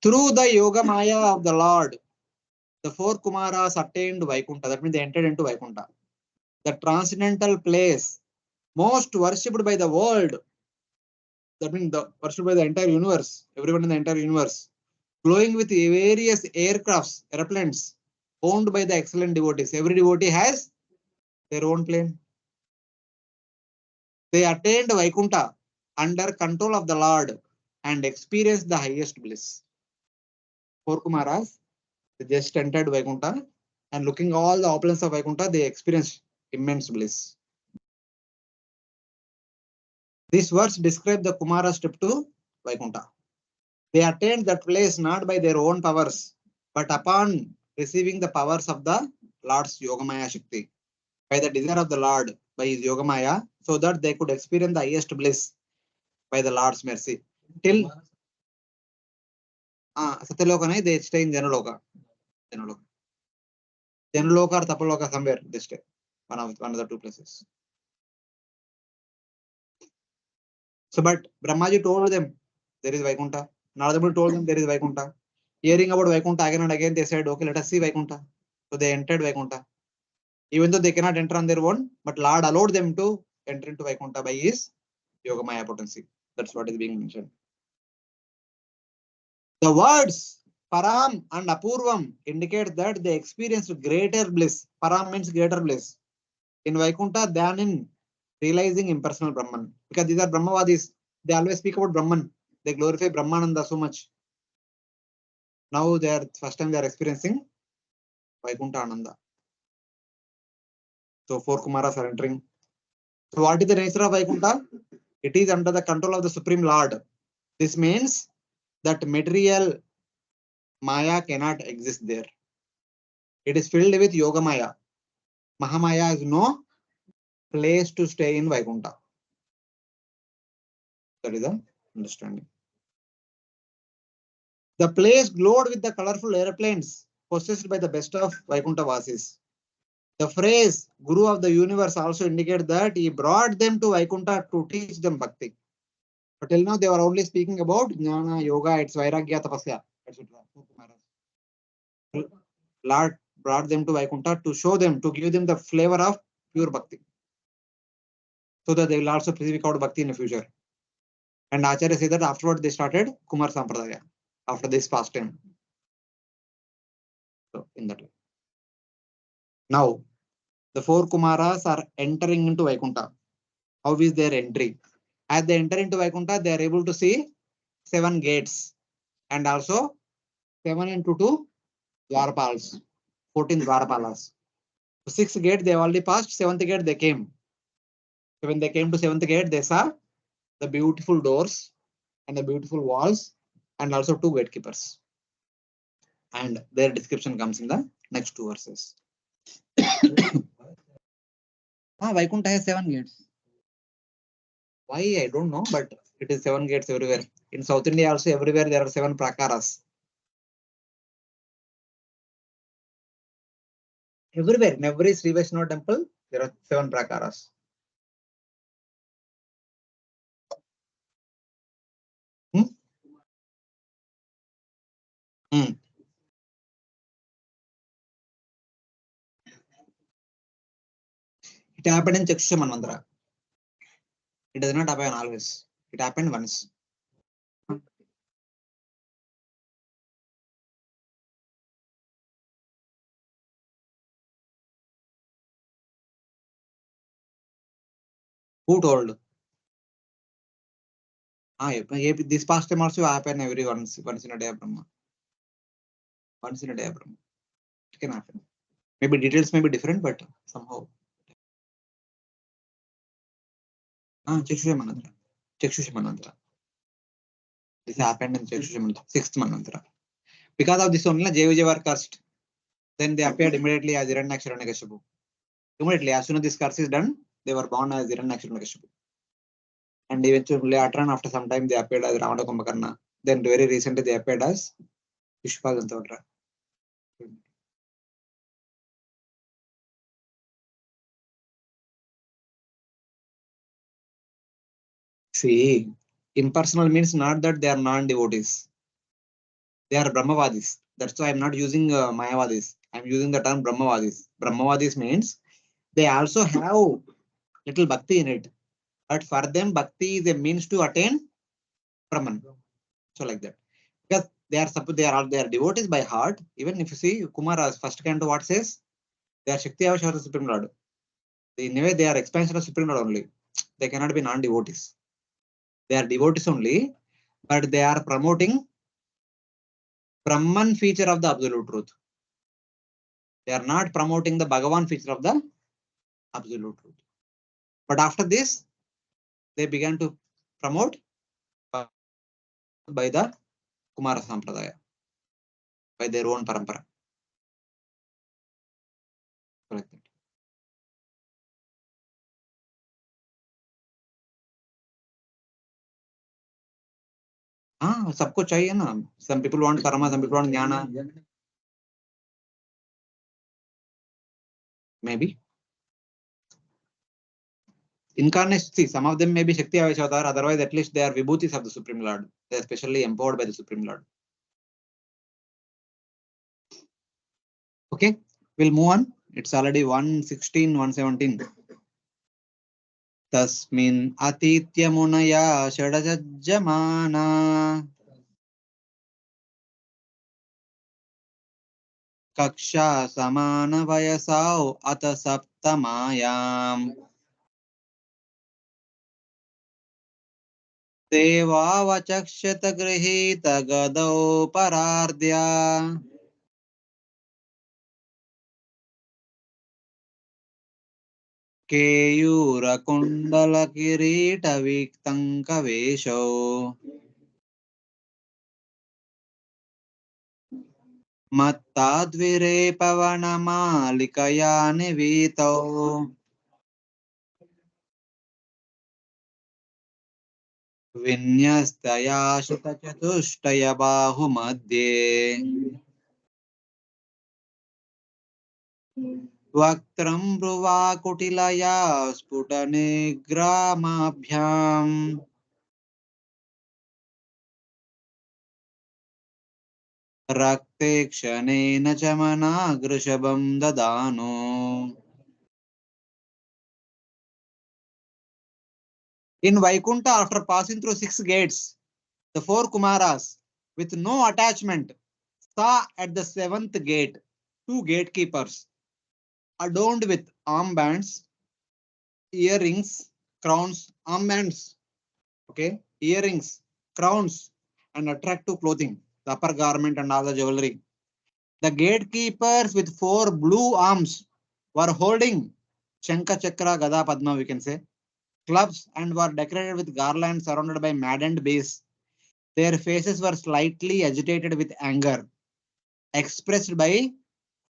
[SPEAKER 1] Through the yoga maya of the Lord, the four Kumaras attained Vaikuntha. That means they entered into Vaikuntha, the transcendental place most worshipped by the world. That means the worshipped by the entire universe, everyone in the entire universe, glowing with various aircrafts, airplanes, owned by the excellent devotees. Every devotee has their own plane. They attained Vaikuntha under control of the Lord and experienced the highest bliss. Four Kumaras, they just entered Vaikuntha, and looking all the opulence of Vaikuntha, they experienced immense bliss. These words describe the Kumara's trip to Vaikuntha. They attained that place not by their own powers, but upon receiving the powers of the Lord's Yogamaya Shakti, by the desire of the Lord, by his Yogamaya, so that they could experience the highest bliss by the Lord's mercy. Till Satyaloka, they stay in Janaloka. Janaloka or Tapaloka, somewhere they stay. One of the two places. So, but Brahmaji told them there is Vaikuntha. Narada told them there is Vaikuntha. Hearing about Vaikuntha again and again, they said, okay, let us see Vaikuntha. So they entered Vaikuntha. Even though they cannot enter on their own, but Lord allowed them to enter into Vaikuntha by his Yogamaya potency. That's what is being mentioned. The words Param and Apurvam indicate that they experienced greater bliss. Param means greater bliss in Vaikuntha than in realizing impersonal Brahman. Because these are Brahmavadis. They always speak about Brahman. They glorify Brahmananda so much. Now they are first time they are experiencing Vaikuntha Ananda. So 4 Kumaras are entering. So what is the nature of Vaikuntha? It is under the control of the Supreme Lord. This means that material Maya cannot exist there. It is filled with Yoga Maya. Mahamaya has no place to stay in Vaikuntha. That is the understanding. The place glowed with the colorful airplanes possessed by the best of Vaikuntha Vasis. The phrase Guru of the universe also indicates that he brought them to Vaikuntha to teach them Bhakti. But till now they were only speaking about Jnana, Yoga, it's Vairagya, Tapasya, etc. Lord brought them to Vaikuntha to show them, to give them the flavor of pure Bhakti. So that they will also speak out Bhakti in the future. And Acharya said that afterward they started Kumar Sampradaya after this pastime. So in that way. Now the 4 Kumaras are entering into Vaikuntha. How is their entry? As they enter into Vaikuntha, they are able to see 7 gates and also 7 into 2 Dwarpals, 14 Dwarpalas. 6th gate they have already passed, 7th gate they came. So when they came to 7th gate, they saw the beautiful doors and the beautiful walls and also 2 gatekeepers. And their description comes in the next 2 verses. Vaikuntha has 7 gates. Why? I don't know, but it is 7 gates everywhere. In South India also everywhere there are 7 prakaras. Everywhere, in every Sri Vaishnava temple, there are 7 prakaras. It happened in Chakshusha Manvantara. It does not happen always. It happened once. Who told? This past time also happen every once in a day of Brahma. Once in a day of Brahma. It can happen. Maybe details may be different, but somehow. Chakshusha Manvantara. Chakshusha Manvantara. This happened in Chakshusha Manvantara, 6th Manvantara. Because of this only, Jevijay were cursed. Then they appeared immediately as Hiranyaksha and Hiranyakashipu. Immediately, as soon as this curse is done, they were born as Hiranyaksha and Hiranyakashipu. And eventually later on, after some time, they appeared as Ravana Kumbhakarna. Then very recently, they appeared as Vishpa Gantavatra. See, impersonal means not that they are non-devotees. They are Brahmavadis. That's why I'm not using Mayavadis. I'm using the term Brahmavadis. Brahmavadis means they also have little bhakti in it. But for them, bhakti is a means to attain Brahman. So like that. Because they are devotees by heart. Even if you see Kumara's first canto, what says? They are Shakti Avashara of the Supreme Lord. In a way, they are expansion of Supreme Lord only. They cannot be non-devotees. They are devotees only, but they are promoting Brahman feature of the absolute truth. They are not promoting the Bhagavan feature of the absolute truth. But after this, they began to promote by the Kumara Sampradaya, by their own parampara. Like that. सबको चाहिए ना. Some people want karma, some people want jnana. Maybe. Incarnation, see, some of them may be Shakti Avashavatar, otherwise at least they are Vibhutis of the Supreme Lord. They are specially empowered by the Supreme Lord. Okay, we'll move on. It's already 116, 117. Tasmin atitya munaya shadajajamana kaksha samana vayasau ata saptamayam devavachakshata grihita gadau parardya केयूरकुण्डल किरीटविक्तङ्कवेशौ मत्ताद्विरेपवनमालिकया निवीतौ विन्यस्तया शुतचतुष्टयबाहुमध्ये वक्त्रं भ्रुवाकुटिलया स्फुटनिग्रामाभ्याम् रक्ते क्षणेन च मनागृषभं ददानो In Vaikuntha, after passing through 6 gates, the 4 Kumaras, with no attachment, saw at the 7th gate 2 gatekeepers adorned with armbands, earrings, crowns, armbands, okay, earrings, crowns, and attractive clothing, the upper garment and all the jewelry. The gatekeepers with 4 blue arms were holding Shanka Chakra Gada Padma, we can say, clubs, and were decorated with garlands surrounded by maddened bees. Their faces were slightly agitated with anger, expressed by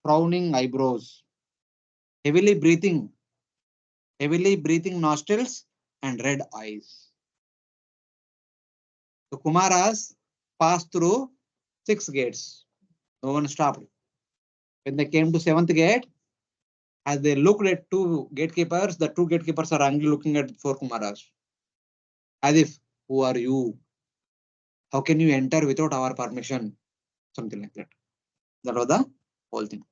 [SPEAKER 1] frowning eyebrows, heavily breathing nostrils, and red eyes. The Kumaras passed through 6 gates. No one stopped. When they came to 7th gate, as they looked at 2 gatekeepers, the 2 gatekeepers are angry looking at 4 Kumaras. As if, who are you? How can you enter without our permission? Something like that. That was the whole thing.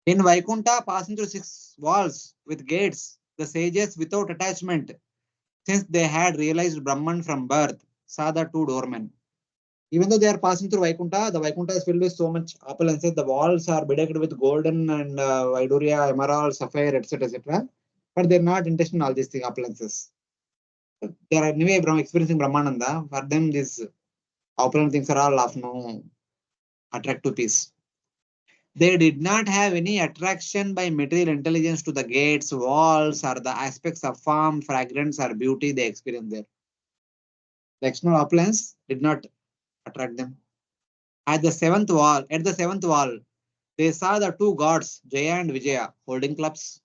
[SPEAKER 1] In Vaikuntha, passing through 6 walls with gates, the sages without attachment, since they had realized Brahman from birth, saw the 2 doormen. Even though they are passing through Vaikuntha, the Vaikuntha is filled with so much opulences. The walls are bedecked with golden and Vaiduria, emerald, sapphire, etc., etc. But they're not interested in all these things, opulences. They are anyway experiencing Brahmananda. For them, these opulent things are all of no attractive piece. They did not have any attraction by material intelligence to the gates, walls, or the aspects of form, fragrance, or beauty they experienced there. The external opulence did not attract them. At the seventh wall, they saw the 2 gods, Jaya and Vijaya, holding clubs,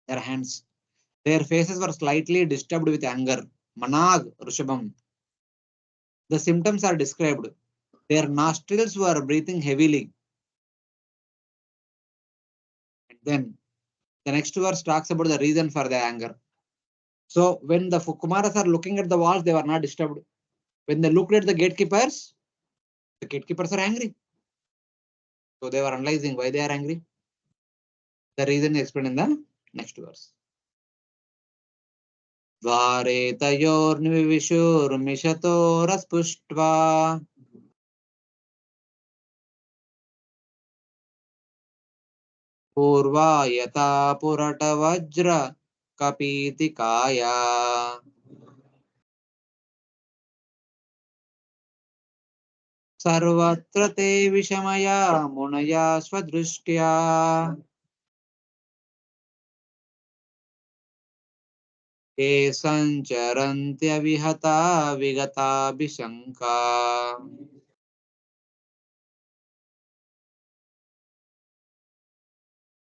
[SPEAKER 1] their hands. Their faces were slightly disturbed with anger. Manag Rishabham. The symptoms are described. Their nostrils were breathing heavily. And then the next verse talks about the reason for their anger. So when the Kumaras are looking at the walls, they were not disturbed. When they looked at the gatekeepers are angry. So they were analyzing why they are angry. The reason is explained in the next verse. Dvare tayornivishurmishato raspuštva purva yata purata vajra kapiti kaya sarvatra te vishamaya munaya swadrishtya ke sancharantya vihata vigata bishanka.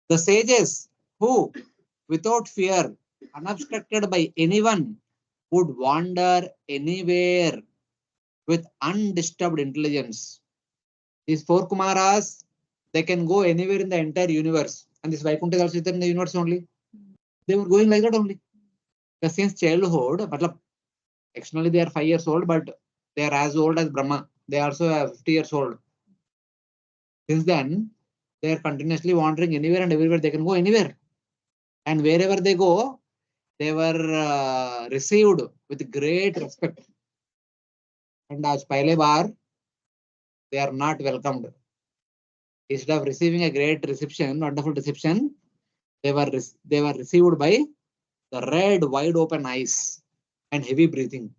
[SPEAKER 1] The sages who, without fear, unobstructed by anyone, would wander anywhere with undisturbed intelligence. These 4 Kumaras, they can go anywhere in the entire universe. And this Vaikuntha is also in the universe only. They were going like that only. Since childhood, externally they are 5 years old, but they are as old as Brahma. They also are 50 years old. Since then, They are continuously wandering anywhere and everywhere. They can go anywhere. And wherever they go, they were received with great respect. And as Paile Bar, they are not welcomed. Instead of receiving a great reception, wonderful reception, they were received by the red, wide open eyes and heavy breathing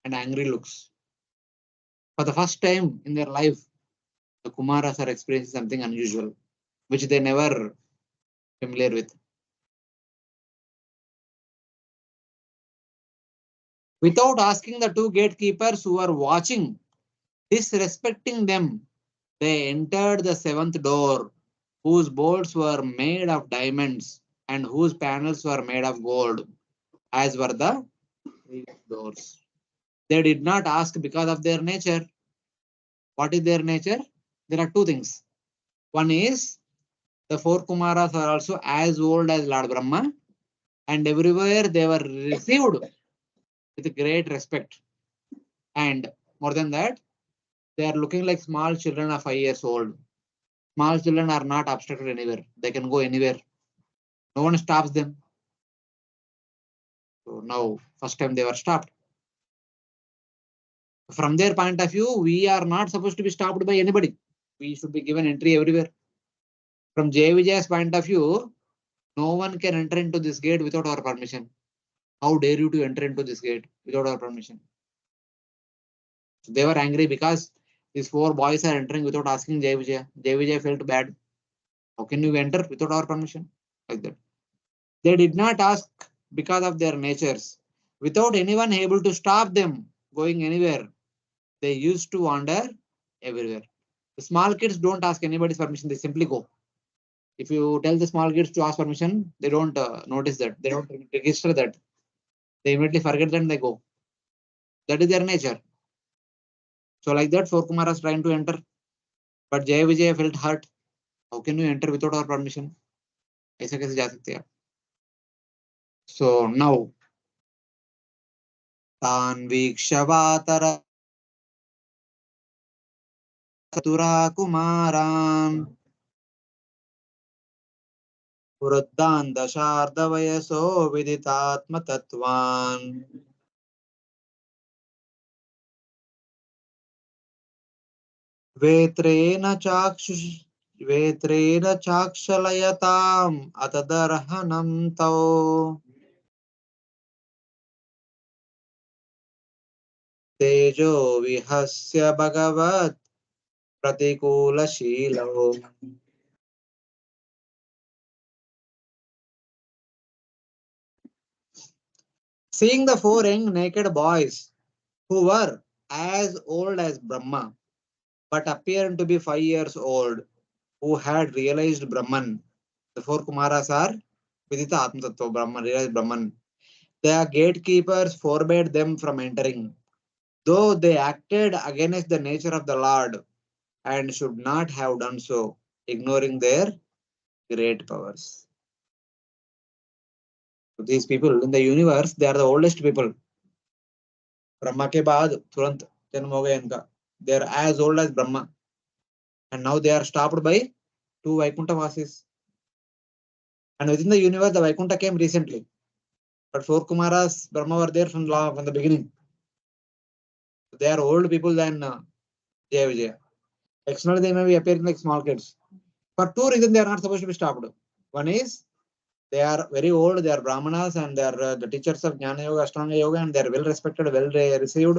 [SPEAKER 1] and angry looks. For the first time in their life, the Kumaras are experiencing something unusual, which they never familiar with. Without asking the two gatekeepers who were watching, disrespecting them, they entered the seventh door, whose bolts were made of diamonds and whose panels were made of gold, as were the previous doors. They did not ask because of their nature. What is their nature? There are two things. One is the four Kumaras are also as old as Lord Brahma, and everywhere they were received with great respect. And more than that, they are looking like small children of 5 years old. Small children are not obstructed anywhere. They can go anywhere. No one stops them. So now, first time they were stopped. From their point of view, we are not supposed to be stopped by anybody. We should be given entry everywhere. From Jay Vijay's point of view, no one can enter into this gate without our permission. How dare you to enter into this gate without our permission? So they were angry because these four boys are entering without asking Jay Vijay. Jay Vijay felt bad. How can you enter without our permission? Like that. They did not ask because of their natures. Without anyone able to stop them going anywhere, they used to wander everywhere. The small kids don't ask anybody's permission. They simply go. If you tell the small kids to ask permission, they don't notice that. They don't register that. They immediately forget that and they go. That is their nature. So like that, four Kumaras trying to enter. But Jay Vijay felt hurt. How can you enter without our permission? ऐसे कैसे जा सकते हैं? So now, तान् वीक्ष्य वातर चतुरा कुमारान् वृद्धान् दशार्धवयसो विदितात्मतत्त्वान् वेत्रेण चाक्षलयताम् अतदर्हनं तौ तेजो विहस्य भगवत् प्रतिकूलशीलो. Seeing the four young naked boys who were as old as Brahma but appeared to be 5 years old, who had realized Brahman. The four Kumaras are Vidita Atma Tattva, Brahman, realized Brahman. The gatekeepers forbade them from entering, though they acted against the nature of the Lord and should not have done so, ignoring their great powers. So these people in the universe, they are the oldest people. Brahma ke baad turant janm ho gaya inka. They are as old as Brahma. And now they are stopped by two Vaikuntha Vasis. And within the universe, the Vaikuntha came recently. But four Kumaras, Brahma were there from the beginning. They are old people than Jaya Vijaya. Externally, they may be appearing like small kids. For two reasons, they are not supposed to be stopped. One is they are very old, they are Brahmanas, and they are the teachers of Jnana Yoga, Ashtanga Yoga, and they are well respected, well received.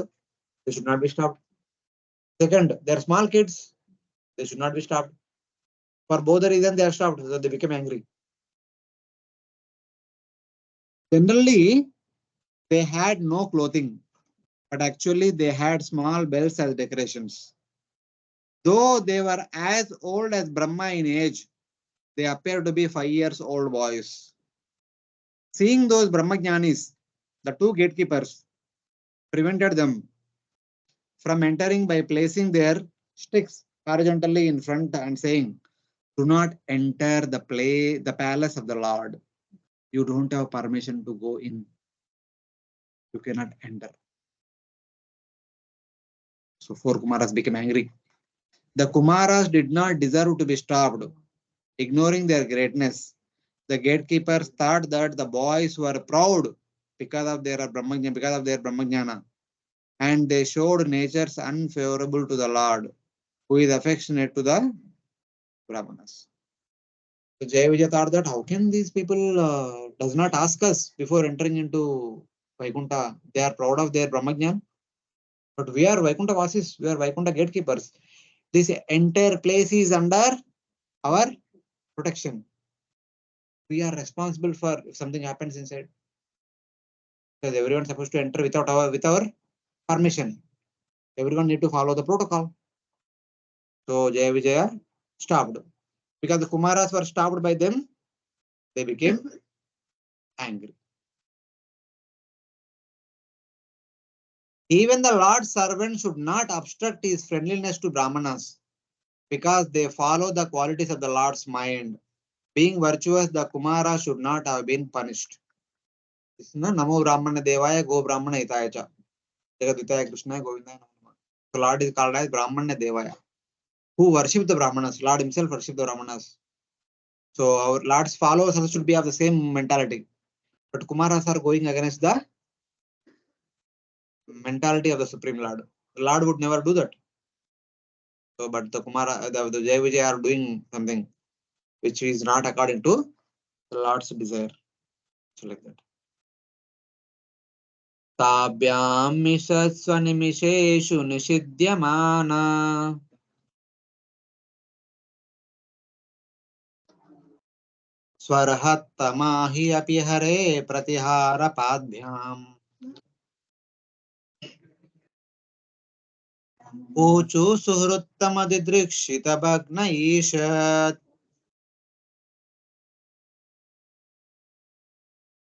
[SPEAKER 1] They should not be stopped. Second, they are small kids. They should not be stopped. For both the reasons, they are stopped, so they became angry. Generally, they had no clothing, but actually they had small bells as decorations. Though they were as old as Brahma in age, they appeared to be 5 years old boys. Seeing those Brahmajnanis, the two gatekeepers prevented them from entering by placing their sticks horizontally in front and saying, "Do not enter the palace of the Lord. You don't have permission to go in. You cannot enter." So four Kumaras became angry. The Kumaras did not deserve to be stopped, ignoring their greatness. The gatekeepers thought that the boys were proud because of their Brahmajnana, and they showed natures unfavorable to the Lord, who is affectionate to the Brahmanas. So Jaya Vijaya thought that how can these people does not ask us before entering into Vaikuntha? They are proud of their Brahmajnana, but we are Vaikuntha Vasis, we are Vaikuntha gatekeepers. This entire place is under our protection. We are responsible for if something happens inside, because everyone is supposed to enter without our permission. Everyone need to follow the protocol. So Jaya Vijaya stopped. Because the Kumaras were stopped by them, they became angry. Even the Lord's servant should not obstruct his friendliness to Brahmanas, because they follow the qualities of the Lord's mind. Being virtuous, the Kumara should not have been punished. This is Namo Brahmana Devaya Go Brahmana Hitaya Cha. Jagadvitaya Krishna Govinda. The Lord is called as Brahmana Devaya, who worship the Brahmanas. Lord himself worship the Brahmanas. So our Lord's followers also should be of the same mentality. But Kumaras are going against the mentality of the Supreme Lord. The Lord would never do that. So, but the Jai Vijay are doing something which is not according to the Lord's desire. So like that. ताभ्यां मिषत्स्वनिमिषेषु निषिध्यमाना स्वरहत्तमा हि अपि हरे प्रतिहारपाद्भ्याम् ऊचु सुहृत्तमदिदृक्षितभग्न ईषत्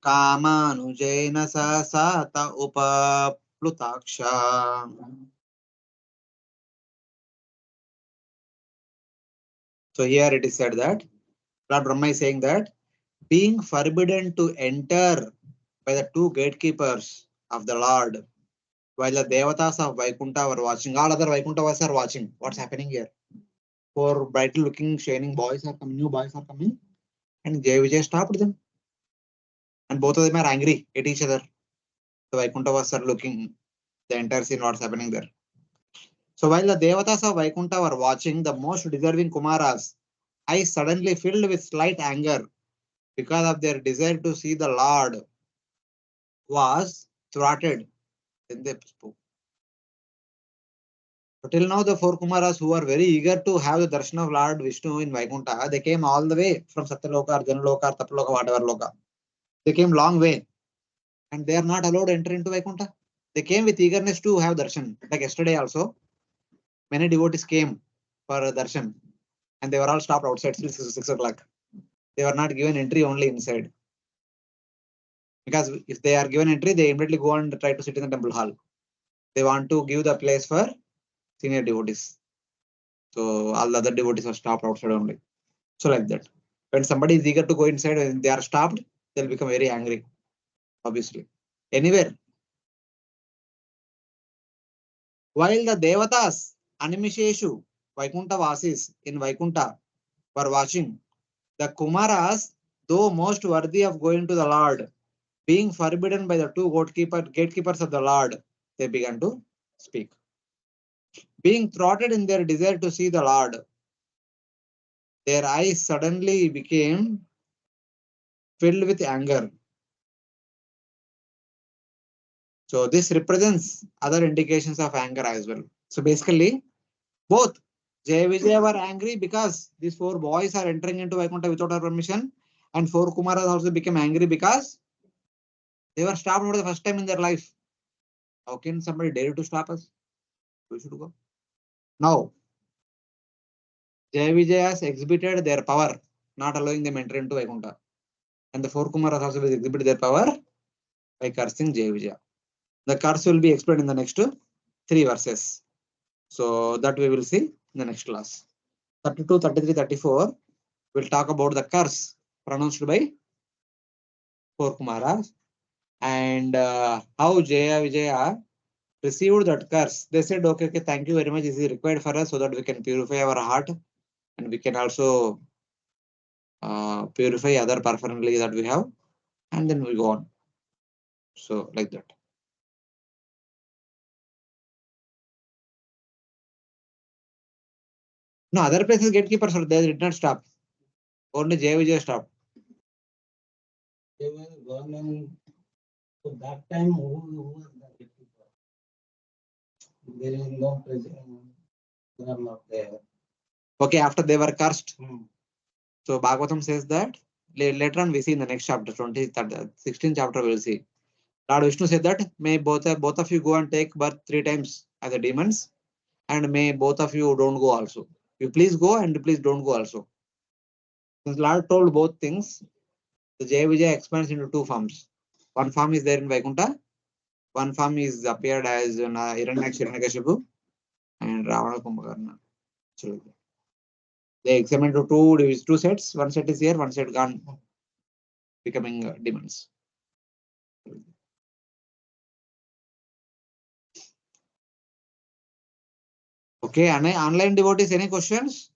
[SPEAKER 1] कामानुजेन सहसा त उपप्लुताक्षा. So here it is said that Lord Brahma is saying that being forbidden to enter by the two gatekeepers of the Lord, while the devatas of Vaikuntha were watching, all other Vaikunthavas are watching what's happening here. Four brightly looking, shining boys are coming, new boys are coming, and Jai Vijay stopped them. And both of them are angry at each other. The Vaikunthavas are looking the entire scene, what's happening there. So while the devatas of Vaikuntha were watching, the most deserving Kumaras, eyes suddenly filled with slight anger because of their desire to see the Lord, was thwarted. Then they spoke. So till now, the four Kumaras who are very eager to have the darshan of Lord Vishnu in Vaikuntha, they came all the way from Satyaloka, Arjanaloka, Tapaloka, whatever loka. They came long way, and they are not allowed to enter into Vaikuntha. They came with eagerness to have darshan. Like yesterday also, many devotees came for darshan, and they were all stopped outside till 6 o'clock. They were not given entry, only inside. Because if they are given entry, they immediately go and try to sit in the temple hall. They want to give the place for senior devotees. So all the other devotees are stopped outside only. So like that. When somebody is eager to go inside, when they are stopped, they'll become very angry, obviously. Anywhere. While the devatas, animisheshu, Vaikuntha Vasis in Vaikuntha were watching, the Kumaras, though most worthy of going to the Lord, being forbidden by the two gatekeepers of the Lord, they began to speak. Being thwarted in their desire to see the Lord, their eyes suddenly became filled with anger. So this represents other indications of anger as well. So basically, both Jaya Vijaya were angry because these four boys are entering into Vaikuntha without our permission, and four Kumaras also became angry because they were stopped for the first time in their life. How can somebody dare to stop us? We should go. Now, Jaya Vijayas exhibited their power, not allowing them enter into Vaikuntha. And the four Kumaras also will exhibit their power by cursing Jaya Vijaya. The curse will be explained in the next 3 verses. So that we will see in the next class. 32, 33, 34, we'll talk about the curse pronounced by four Kumaras and how Jaya Vijaya received that curse, they said, okay, okay, thank you very much. This is required for us so that we can purify our heart and we can also purify other paraphernalia that we have, and then we go on. So like that. No, other places gatekeepers, they did not stop. Only Jai Vijay stopped.
[SPEAKER 7] They were gone, so that time who was the gatekeeper? There is no president. They are not there.
[SPEAKER 1] Okay, after they were cursed.
[SPEAKER 7] Hmm.
[SPEAKER 1] So Bhagavatam says that later on we see in the next chapter, 16th chapter, we'll see. Lord Vishnu said that may both of you go and take birth 3 times as a demons, and may both of you don't go also. You please go and please don't go also. Since Lord told both things, the Jai Vijay expands into 2 forms. One form is there in Vaikuntha, one form is appeared as Hiranyakashipu and Ravana Kumbhakarna. So they examine to 2 sets. One set is here, one set gone, becoming demons. Okay, online devotees, any questions?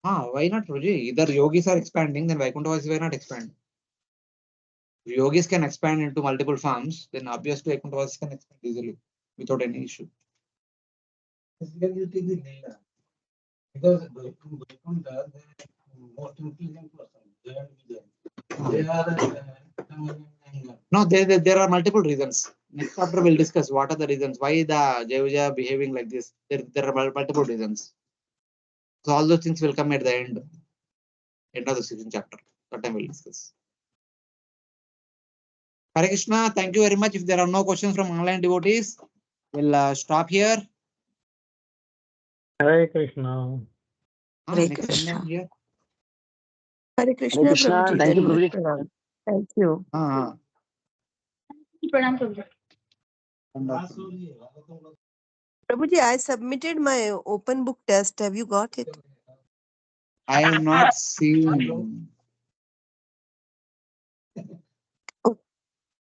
[SPEAKER 1] Why not, Ruji? Either yogis are expanding, then Vaikuntha why not expand? If yogis can expand into multiple forms, then obviously Vaikuntha can expand easily without any issue.
[SPEAKER 7] Here you take the Leela. Because Vaikuntha, they are most intelligent person. They are Vijay. They are anger.
[SPEAKER 1] No, there are multiple reasons. Next chapter we'll discuss what are the reasons why the Jai Vijay are behaving like this. There are multiple reasons. So all those things will come at the end of the 16th chapter. That time we'll discuss. Hare Krishna, thank you very much. If there are no questions from online devotees, we'll stop here.
[SPEAKER 7] Hare Krishna.
[SPEAKER 6] Hare
[SPEAKER 1] Next
[SPEAKER 6] Krishna.
[SPEAKER 1] someone here.
[SPEAKER 6] Hare Krishna,
[SPEAKER 5] Krishna,
[SPEAKER 6] Prabhuji.
[SPEAKER 5] thank you,
[SPEAKER 6] Dandavat
[SPEAKER 5] Prabhuji.
[SPEAKER 6] pranam. Thank you.
[SPEAKER 4] प्रणाम प्रभु।
[SPEAKER 6] Prabhuji, I submitted my open book test. Have you got it?
[SPEAKER 1] I have not seen.
[SPEAKER 6] Oh,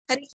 [SPEAKER 6] Hare